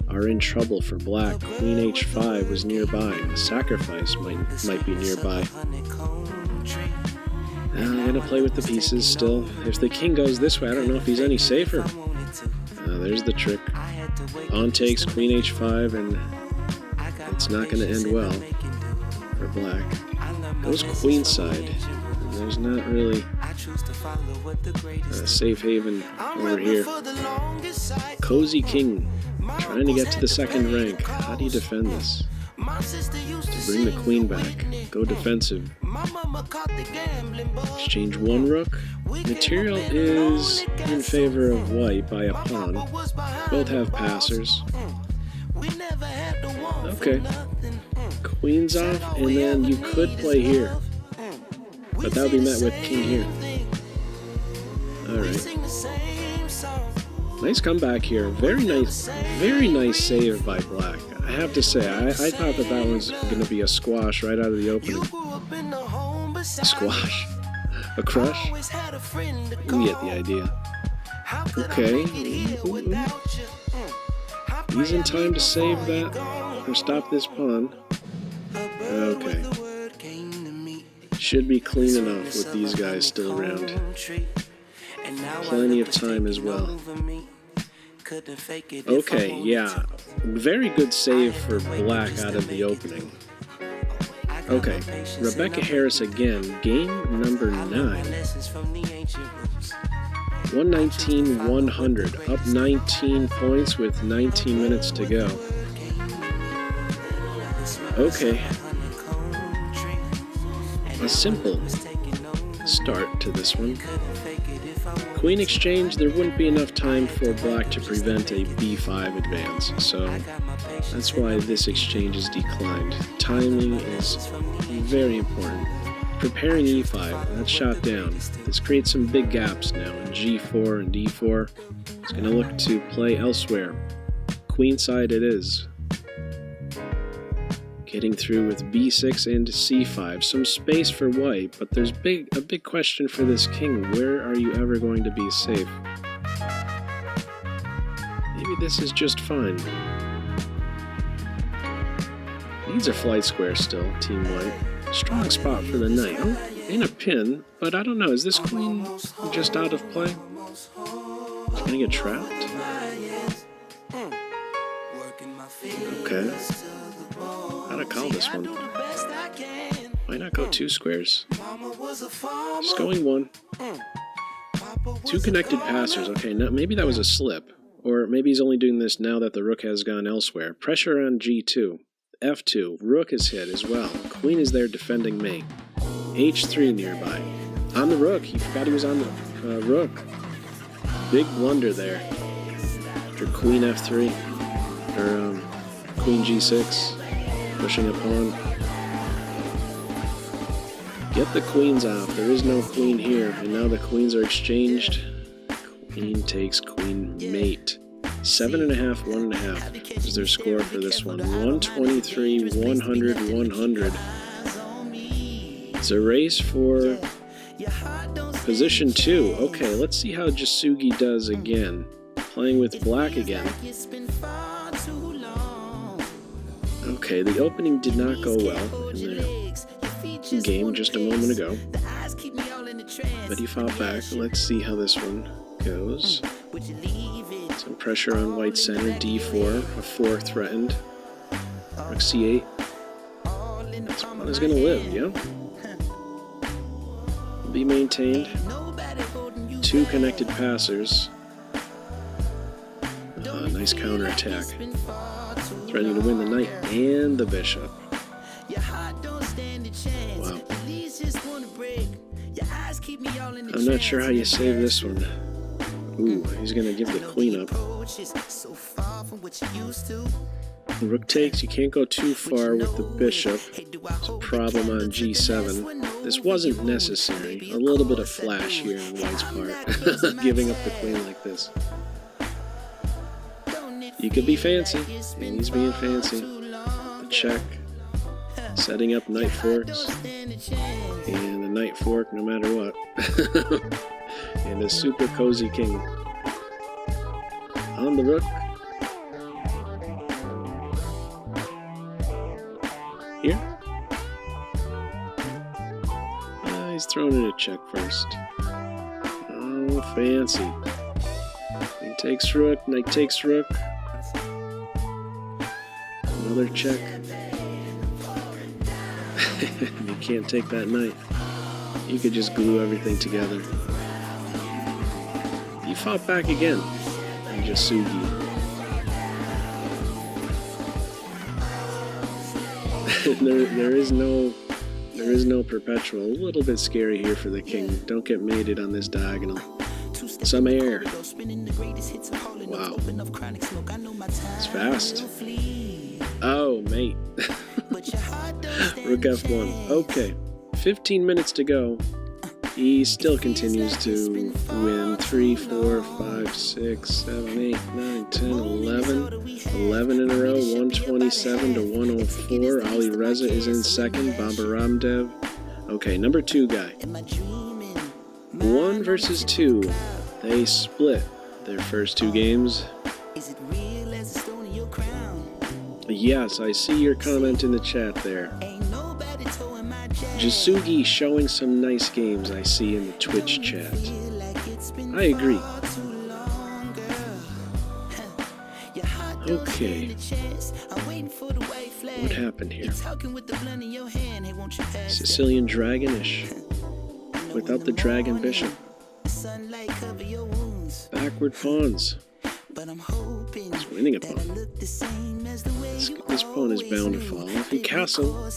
are in trouble for black. Queen h5 was nearby. The sacrifice might be nearby. I'm gonna play with the pieces still. If the king goes this way, I don't know if he's any safer. There's the trick. Pawn takes, queen h5, and it's not gonna end well for black. Goes queen side. There's not really a safe haven over here. Cozy King, trying to get to the second rank. How do you defend this? To bring the queen back. Go defensive. Exchange one rook. Material is in favor of white by a pawn. Both have passers. Okay. Queen's off, and then you could play here. But that would be met with king here. Alright. Nice comeback here. Very nice save by black. I have to say, I thought that was going to be a squash right out of the opening. A squash? A crush? You get the idea. Okay. He's in time to save that, or stop this pawn. Okay. Should be clean enough with these guys still around. Plenty of time as well. Okay, yeah. Very good save for black out of the opening. Okay, Rebecca Harris again, game number 9. 119-100, up 19 points with 19 minutes to go. Okay. A simple start to this one. Queen exchange, there wouldn't be enough time for black to prevent a b5 advance, so that's why this exchange is declined. Timing is very important. Preparing e5, that's shot down. This creates some big gaps now in g4 and d4. It's going to look to play elsewhere. Queenside it is. Getting through with b6 and c5. Some space for white, but there's a big question for this king. Where are you ever going to be safe? Maybe this is just fine. Needs a flight square still, Team White. Strong spot for the knight. Oh, in a pin, but I don't know. Is this queen just out of play? Is gonna get trapped? Okay. How to call this one? Why not go 2 squares? Just going 1. 2 connected passers. Okay, now maybe that was a slip. Or maybe he's only doing this now that the rook has gone elsewhere. Pressure on g2. f2. Rook is hit as well. Queen is there defending May. h3 nearby. On the rook. He forgot he was on the rook. Big blunder there. After queen f3. Or queen g6. Pushing a pawn. Get the queens off. There is no queen here. And now the queens are exchanged. Queen takes queen mate. 7.5, 1.5 is their score for this one. 123, 100, 100. It's a race for position 2. Okay, let's see how Jasugi does again. Playing with black again. Okay, the opening did not go well in the game just a moment ago. But he fought back. Let's see how this one goes. Some pressure on white center, d4, a 4 threatened. Rook c8. This pawn is going to live, yeah? Be maintained. 2 connected passers. Nice counterattack. Threatening to win the knight and the bishop. Wow. I'm not sure how you save this one. Ooh, he's going to give the queen up. Rook takes, you can't go too far with the bishop. It's a problem on g7. This wasn't necessary. A little bit of flash here on white's part. Giving up the queen like this. You could be fancy, and he's being fancy. The check, setting up knight forks, and the knight fork no matter what. And a super cozy king. On the rook. Here. He's throwing in a check first. Oh, fancy. King takes rook, knight takes rook. Another check. You can't take that knight. You could just glue everything together. He fought back again. And Jasugi. there is no perpetual. A little bit scary here for the king. Don't get mated on this diagonal. Some air. Wow. It's fast. Oh, mate. Rook F1. Okay. 15 minutes to go. He still continues to win. 3, 4, 5, 6, 7, 8, 9, 10, 11. 11 in a row. 127 to 104. Ali Reza is in second. Baba Ramdev. Okay, number 2 guy. 1 versus 2. They split their first 2 games. Yes, I see your comment in the chat there. Jasugi showing some nice games I see in the Twitch chat. I agree. Okay. What happened here? Sicilian Dragonish. Without the Dragon Bishop. Backward pawns. He's winning a pawn. This pawn is bound to fall. If you castle,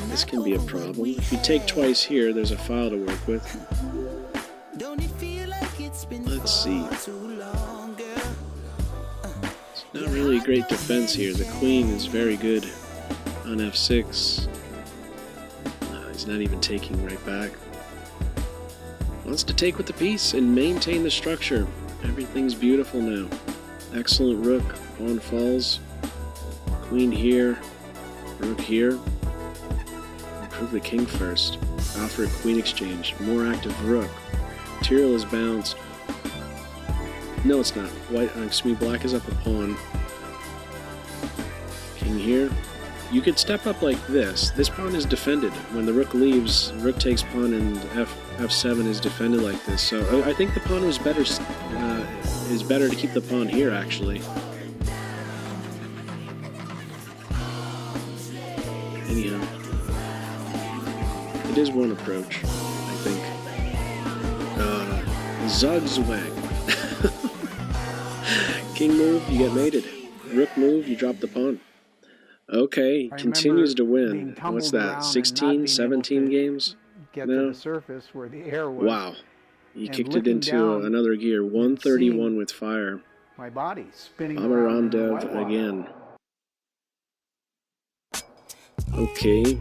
this can be a problem. If you take twice here, there's a file to work with. Let's see. It's not really a great defense here. The queen is very good on f6. He's not even taking right back. Wants to take with the piece and maintain the structure. Everything's beautiful now. Excellent rook. Pawn falls. Queen here. Rook here. Improve the king first. Offer a queen exchange. More active rook. Material is bounced. No, it's not. Black is up a pawn. King here. You could step up like this. This pawn is defended. When the rook leaves, rook takes pawn and f7 is defended like this. So I think the pawn was better. Is better to keep the pawn here, actually. Anyhow, it is one approach, I think. Zugzwang. King move, you get mated. Rook move, you drop the pawn. Okay, continues to win. What's that, 16, 17 games? Get now? To the surface where the air was. Wow. He kicked it into another gear. 131 with fire. My body spinning Baba Ramdev again. Okay.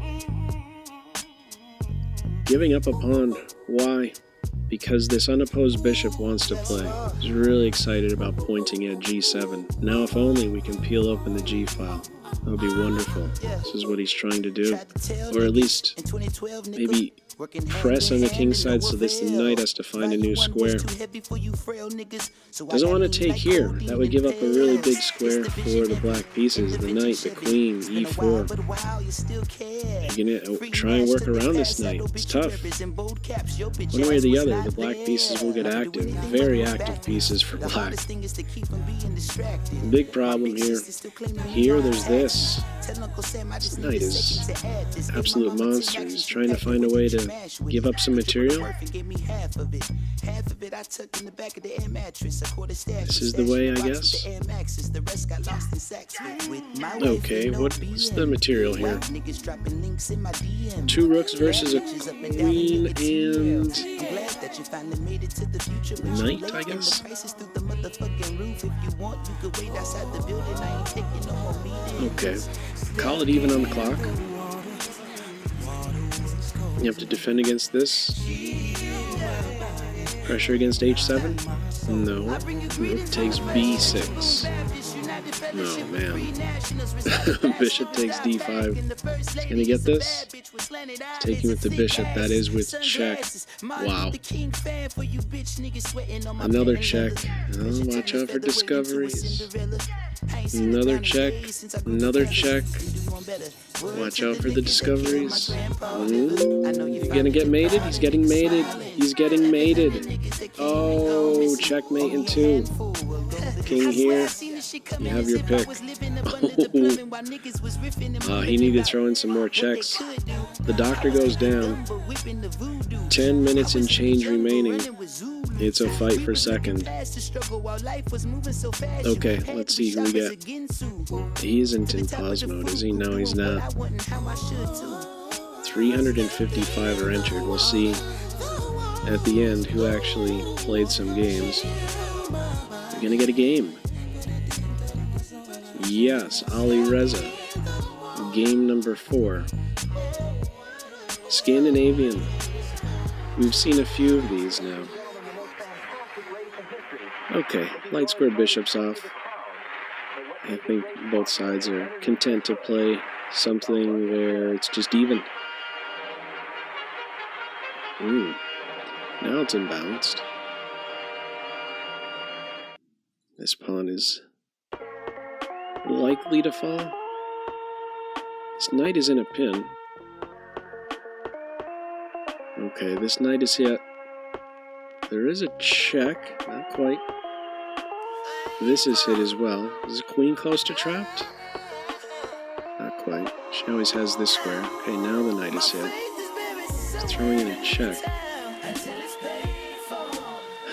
Giving up a pawn. Why? Because this unopposed bishop wants to play. He's really excited about pointing at g7. Now if only we can peel open the g file. That would be wonderful. This is what he's trying to do. Or at least maybe press on the king's side so this knight has to find a new square. Doesn't want to take here. That would give up a really big square for the black pieces. The knight, the queen, e4. You're going to try and work around this knight. It's tough. One way or the other, the black pieces will get active. Very active pieces for black. Big problem here. Here, there's this. This knight is absolute monster. He's trying to find a way to give up some material. This is the way, I guess. Okay, what's the material here? 2 rooks versus a queen and knight, I guess. Okay, call it even on the clock. You have to defend against this. Pressure against h7? No. Rook takes b6. No, man. Bishop takes d5. Can he get this? Taking with the bishop, that is with check. Wow. Another check. Oh, watch out for discoveries. Another check. Another check. Watch out for the discoveries. Ooh, gonna get mated? He's getting mated. He's getting mated. Oh, checkmate in 2. King here. You have your pick. He needed to throw in some more checks. The doctor goes down. 10 minutes and change remaining. It's a fight for second. Okay, let's see who we get. He isn't in pause mode, is he? No, he's not. 355 are entered. We'll see at the end who actually played some games. We're gonna get a game. Yes, Ali Reza. Game number 4. Scandinavian. We've seen a few of these now. Okay, light square bishops off. I think both sides are content to play something where it's just even. Now it's imbalanced. This pawn is likely to fall. This knight is in a pin. Okay, this knight is hit. There is a check, not quite. This is hit as well. Is the queen close to trapped? Not quite. She always has this square. Okay, now the knight is hit. He's throwing in a check.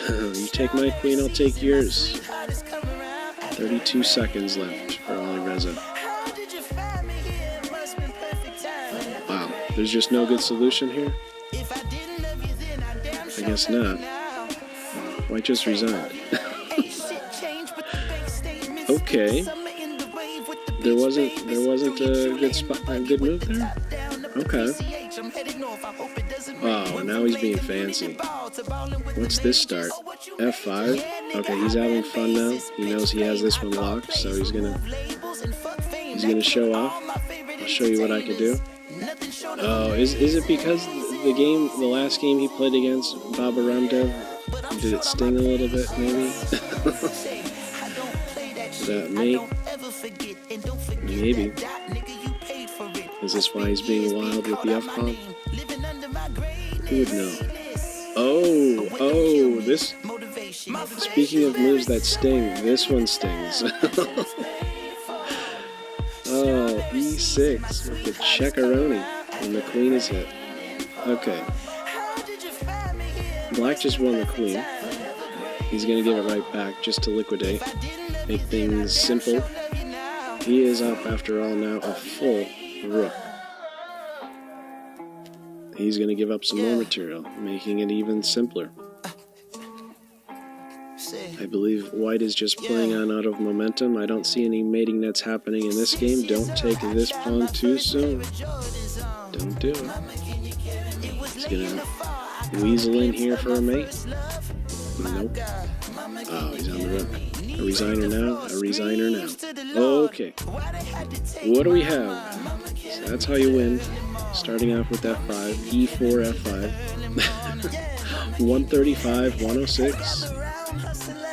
You take my queen, I'll take yours. 32 seconds left for Ali Reza. Wow, there's just no good solution here? I guess not. White just resigned. Okay. There wasn't a good move there? Okay. Oh, now he's being fancy. What's this start? F5? Okay, he's having fun now. He knows he has this one locked, so he's gonna show off. I'll show you what I can do. Oh, is it because the last game he played against Baba Ramdev, did it sting a little bit, maybe? That maybe. Is this why he's being wild with the F-bomb? Who would know? Oh, this... Speaking of moves that sting, this one stings. Oh, E6 with the checkaroni, and the queen is hit. Okay. Black just won the queen. He's going to give it right back just to liquidate. Make things simple. He is up, after all, now a full rook. He's going to give up some more material, making it even simpler. I believe White is just playing on out of momentum. I don't see any mating nets happening in this game. Don't take this pawn too soon. Don't do it. He's going to weasel in here for a mate. Nope. Oh, he's on the rook. A resigner now, a resigner now. Okay. What do we have? So that's how you win. Starting off with F5, E4, F5. 135, 106.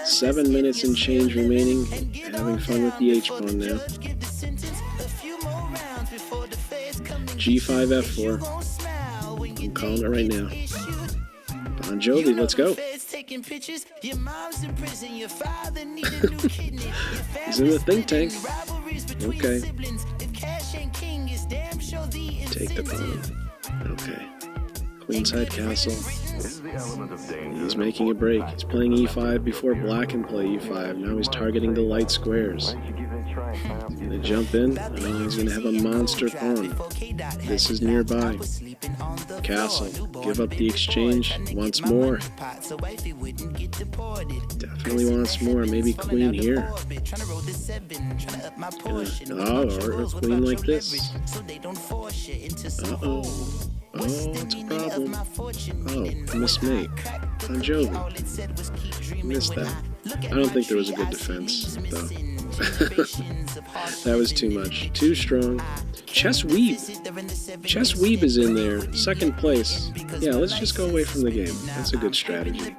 7 minutes and change remaining. Having fun with the H-pawn now. G5, F4. I'm calling it right now. Bon Jovi, let's go. He's in the think tank. Okay. Take the pawn. Okay. Queenside castle. He's making a break. He's playing E5 before Black can play E5. Now he's targeting the light squares. He's going to jump in. He's going to have a monster pawn. This is nearby. Castle. Give up the exchange. Wants more. Definitely wants more. Maybe queen here. Or a queen like this. Uh-oh. Oh, it's a problem. Oh, miss mate. Bon Jovi. Missed that. I don't think there was a good defense, though. That was too much. Too strong. Chess Weeb. Chess Weeb is in there. Second place. Yeah, let's just go away from the game. That's a good strategy.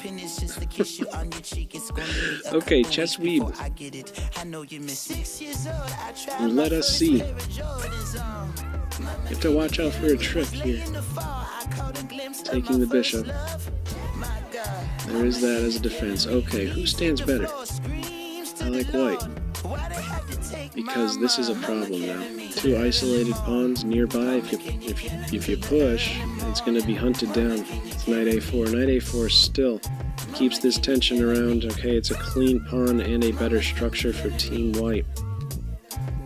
Okay, Chess Weeb. Let us see. You have to watch out for a trick here. Taking the bishop. There is that as a defense. Okay, who stands better? I like White. because this is a problem now. Two isolated pawns nearby. If you push, it's going to be hunted down. It's knight a4. Knight a4 still keeps this tension around. Okay, it's a clean pawn and a better structure for Team White.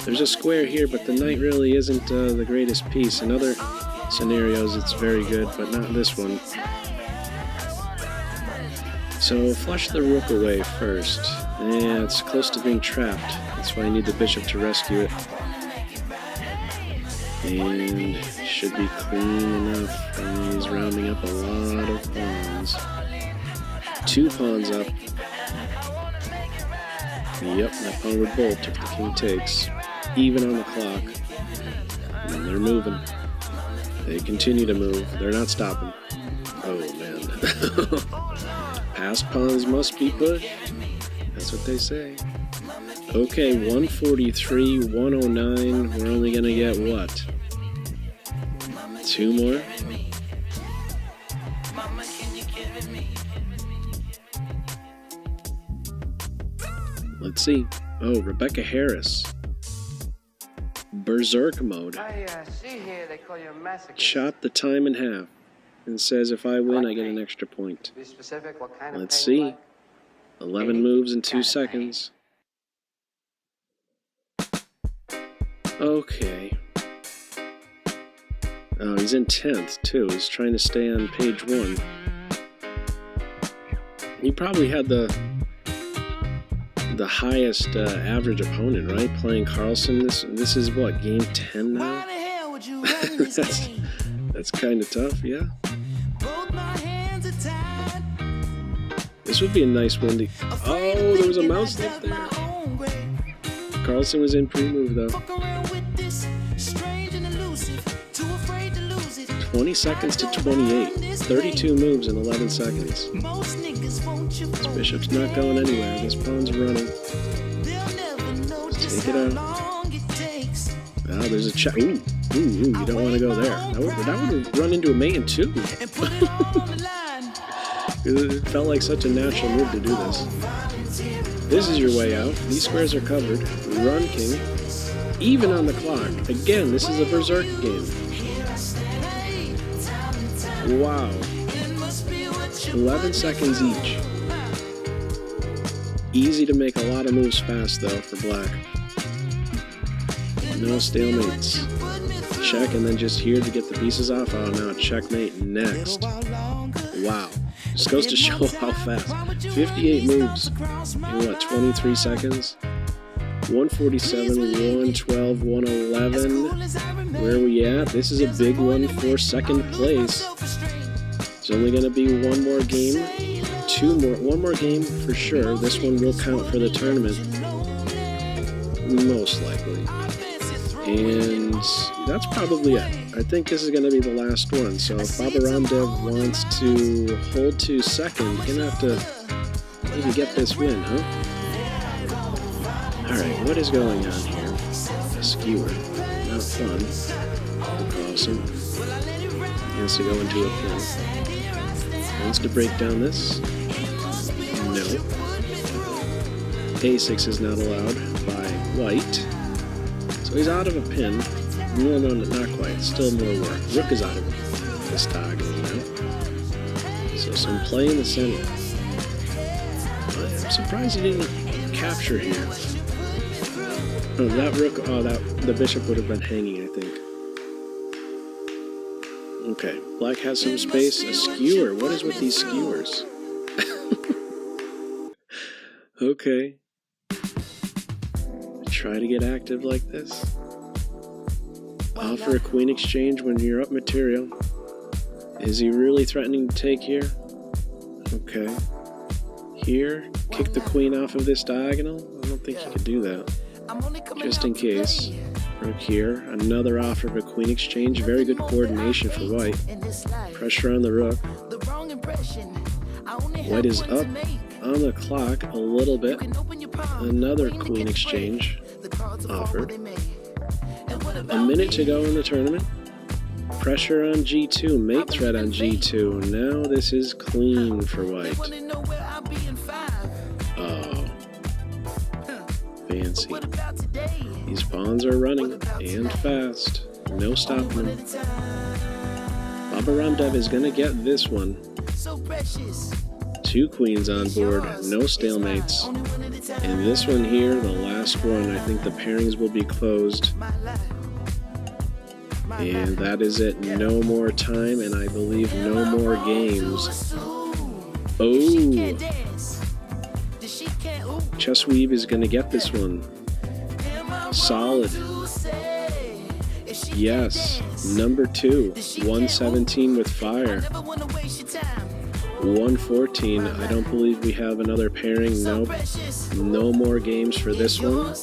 There's a square here, but the knight really isn't the greatest piece. In other scenarios, it's very good, but not this one. So flush the rook away first. Yeah, it's close to being trapped. That's why I need the bishop to rescue it. And should be clean enough. And he's rounding up a lot of pawns. 2 pawns up. Yep, that pawn would bolt if the king takes. Even on the clock. And they're moving. They continue to move. They're not stopping. Oh, man. Passed pawns must be pushed. That's what they say. Okay, 143, 109. We're only going to get what? 2 more? Let's see. Oh, Rebecca Harris. Berserk mode. I see here they call you a masochist. Chop the time in half. And says if I win, I get an extra point. Be specific, what kind of Let's pain you see. like? 11 moves in 2 seconds. Okay. Oh, he's in 10th, too. He's trying to stay on page 1. He probably had the highest average opponent, right? Playing Carlsen. This is what, game 10 now? That's kind of tough, yeah. This would be a nice one to... Oh, there was a mouse left there. Carlsen was in pre-move, though. 20 seconds to 28. 32 moves in 11 seconds. This bishop's not going anywhere. This pawn's running. Let's take it out. Ah, there's a check. Ooh, you don't want to go there. That would run into a May'19. It felt like such a natural move to do this. This is your way out. These squares are covered. Run, king. Even on the clock. Again, this is a berserk game. Wow. 11 seconds each. Easy to make a lot of moves fast, though, for black. No stalemates. Check, and then just here to get the pieces off. Oh, no, checkmate next. Wow. Just goes to show how fast. 58 moves in, what, 23 seconds? 147, 112, 111. Where are we at? This is a big one for second place. It's only going to be one more game. One more game for sure. This one will count for the tournament. Most likely. And that's probably it. I think this is going to be the last one. So if Baba Ramdev wants to hold to second, you're going to have to maybe get this win, huh? Alright, what is going on here? A skewer. Not fun. Carlsen. He has to go into a pin. Wants to break down this. No. A6 is not allowed by white. So he's out of a pin. No, not quite. Still more work. Rook is out of this diagonal now. So some play in the center. I'm surprised he didn't capture here. Oh, that rook, the bishop would have been hanging, I think. Okay, black has some space. A skewer. What is with these skewers? Okay. Try to get active like this. Offer a queen exchange when you're up material. Is he really threatening to take here? Okay. Here, kick the queen off of this diagonal? I don't think he could do that. Just in case. Rook here. Another offer of a queen exchange. Very good coordination for white. Pressure on the rook. White is up on the clock a little bit. Another queen exchange offered. A minute to go in the tournament. Pressure on g2. Mate threat on g2. Now this is clean for white. Oh. Fancy. These pawns are running, and fast. No stopping them. Baba Ramdev is going to get this one. 2 queens on board, no stalemates. And this one here, the last one, I think the pairings will be closed. And that is it. No more time, and I believe no more games. Oh! Chess Weave is going to get this one. Solid. Yes. Number 2. 117 with fire. 114. I don't believe we have another pairing. Nope. No more games for this one.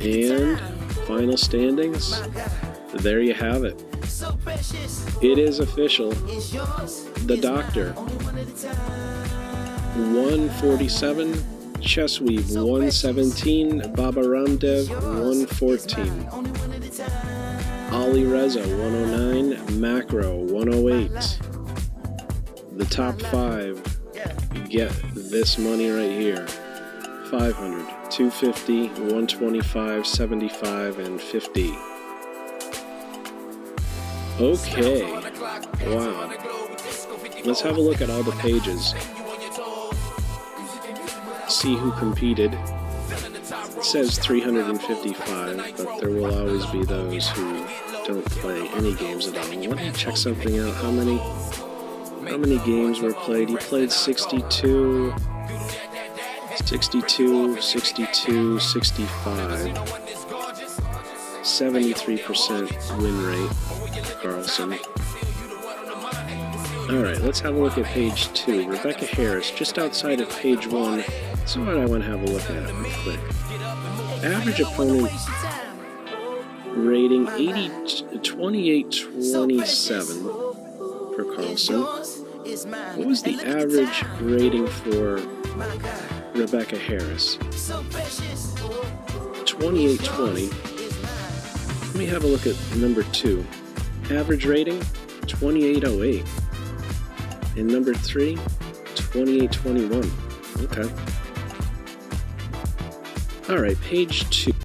And final standings. There you have it. It is official. The Doctor. 147. Chess Weave 117, Baba Ramdev 114, Ali Reza 109, Macro 108. The top 5 get this money right here. 500, 250, 125, 75, and 50. Okay. Wow. Let's have a look at all the pages. See who competed. It says 355, but there will always be those who don't play any games at all. Let me check something out. How many games were played? He played 62, 62, 62, 65. 73% win rate, Carlsen. Alright, let's have a look at page 2. Rebecca Harris, just outside of page 1. That's what I want to have a look at real quick. Average opponent rating 2827 for Carlsen. What was the average rating for Rebecca Harris? 2820. Let me have a look at number 2. Average rating 2808. And number 3, 2821. Okay. All right, page 2.